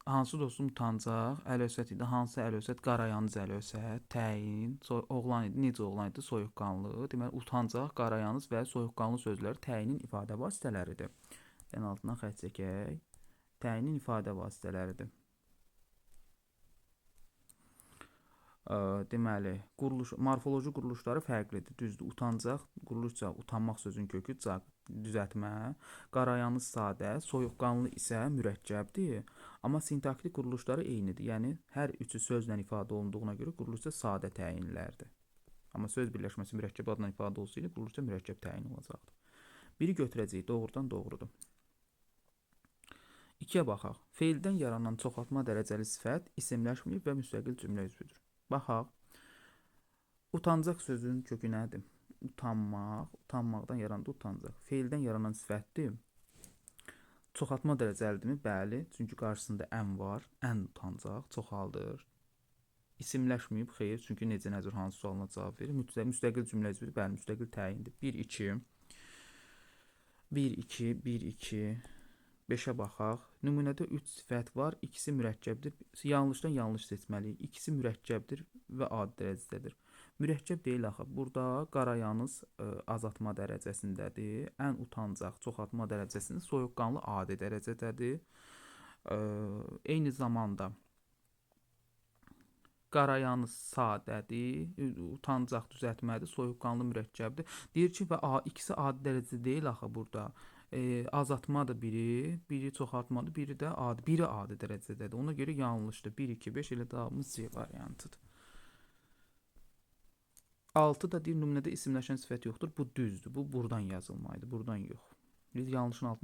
Hansı dostum utancaq? Əlövsət idi. Hansı Əlövsət? Qarayanız Əlövsət. Təyin. Oğlan idi. Necə oğlan idi? Soyuqqanlı. Deməli, utancaq, qarayanız və soyuqqanlı sözlər təyinin ifadə vasitələridir. Ən altından xətt çəkək. Təyinin ifadə vasitələridir. Deməli, morfoloji quruluşları fərqlidir. Düzdür, utancaq, quruluşca utanmaq sözün kökü caq, düzəltmə. Qarayanız sadə, soyuqqanlı isə mürəkkəbdir. Amma sintaktik quruluşları eynidir. Yəni, hər üçü sözlə ifadə olunduğuna görə quruluşca sadə təyinlərdir. Amma söz birləşməsi mürəkkəb adla ifadə olsaydı, quruluşca mürəkkəb təyin olacaqdır. Biri götürəcəyik, doğrudan doğrudur. 2-yə baxaq. Feildən yaranan çoxaltma dərəcəli sifət isimləşməyib və müstəqil cümlə üzvüdür. Baxaq. Utancaq sözünün kökü nədir? Utanmaq, utanmaqdan yarandı utancaq. Feildən yaranan sifətdir. Çoxaltma dərəcəlidirmi? Bəli, çünki qarşısında ən var. Ən utancaq, çoxaldır. İsimləşməyib, xeyr, çünki necə, nəzir, hansı sualına cavab verir. Müstəqil cümlə üzvüdür, bəli, müstəqil təyindir. 1, 2, 1, 2, 1, 2. 5-ə baxaq. Nümunədə 3 sifət var, ikisi mürəkkəbdir. Yanlışdan yanlış seçməliyik. İkisi mürəkkəbdir və adi dərəcədədir. Mürəkkəb deyil axı. Burada qarayanız azaltma dərəcəsindədir. Ən utancaq çoxaltma dərəcəsində, soyuqqanlı adi dərəcədədir. Eyni zamanda qarayanız sadədir, utancaq düzəltmədir, soyuqqanlı mürəkkəbdir. Deyir ki, və ikisi adi dərəcədə deyil axı burada. Azaltmadır biri, biri çoxaltmadır, biri də adi, biri adi dərəcədədir. Ona görə yanlışdır. 1, 2, 5 elə cavabımız C variantıdır. 6 da deyir nümunədə isimləşən sifət yoxdur. Bu düzdür. Bu buradan yazılmaydı, buradan yox. Biz yanlışın altına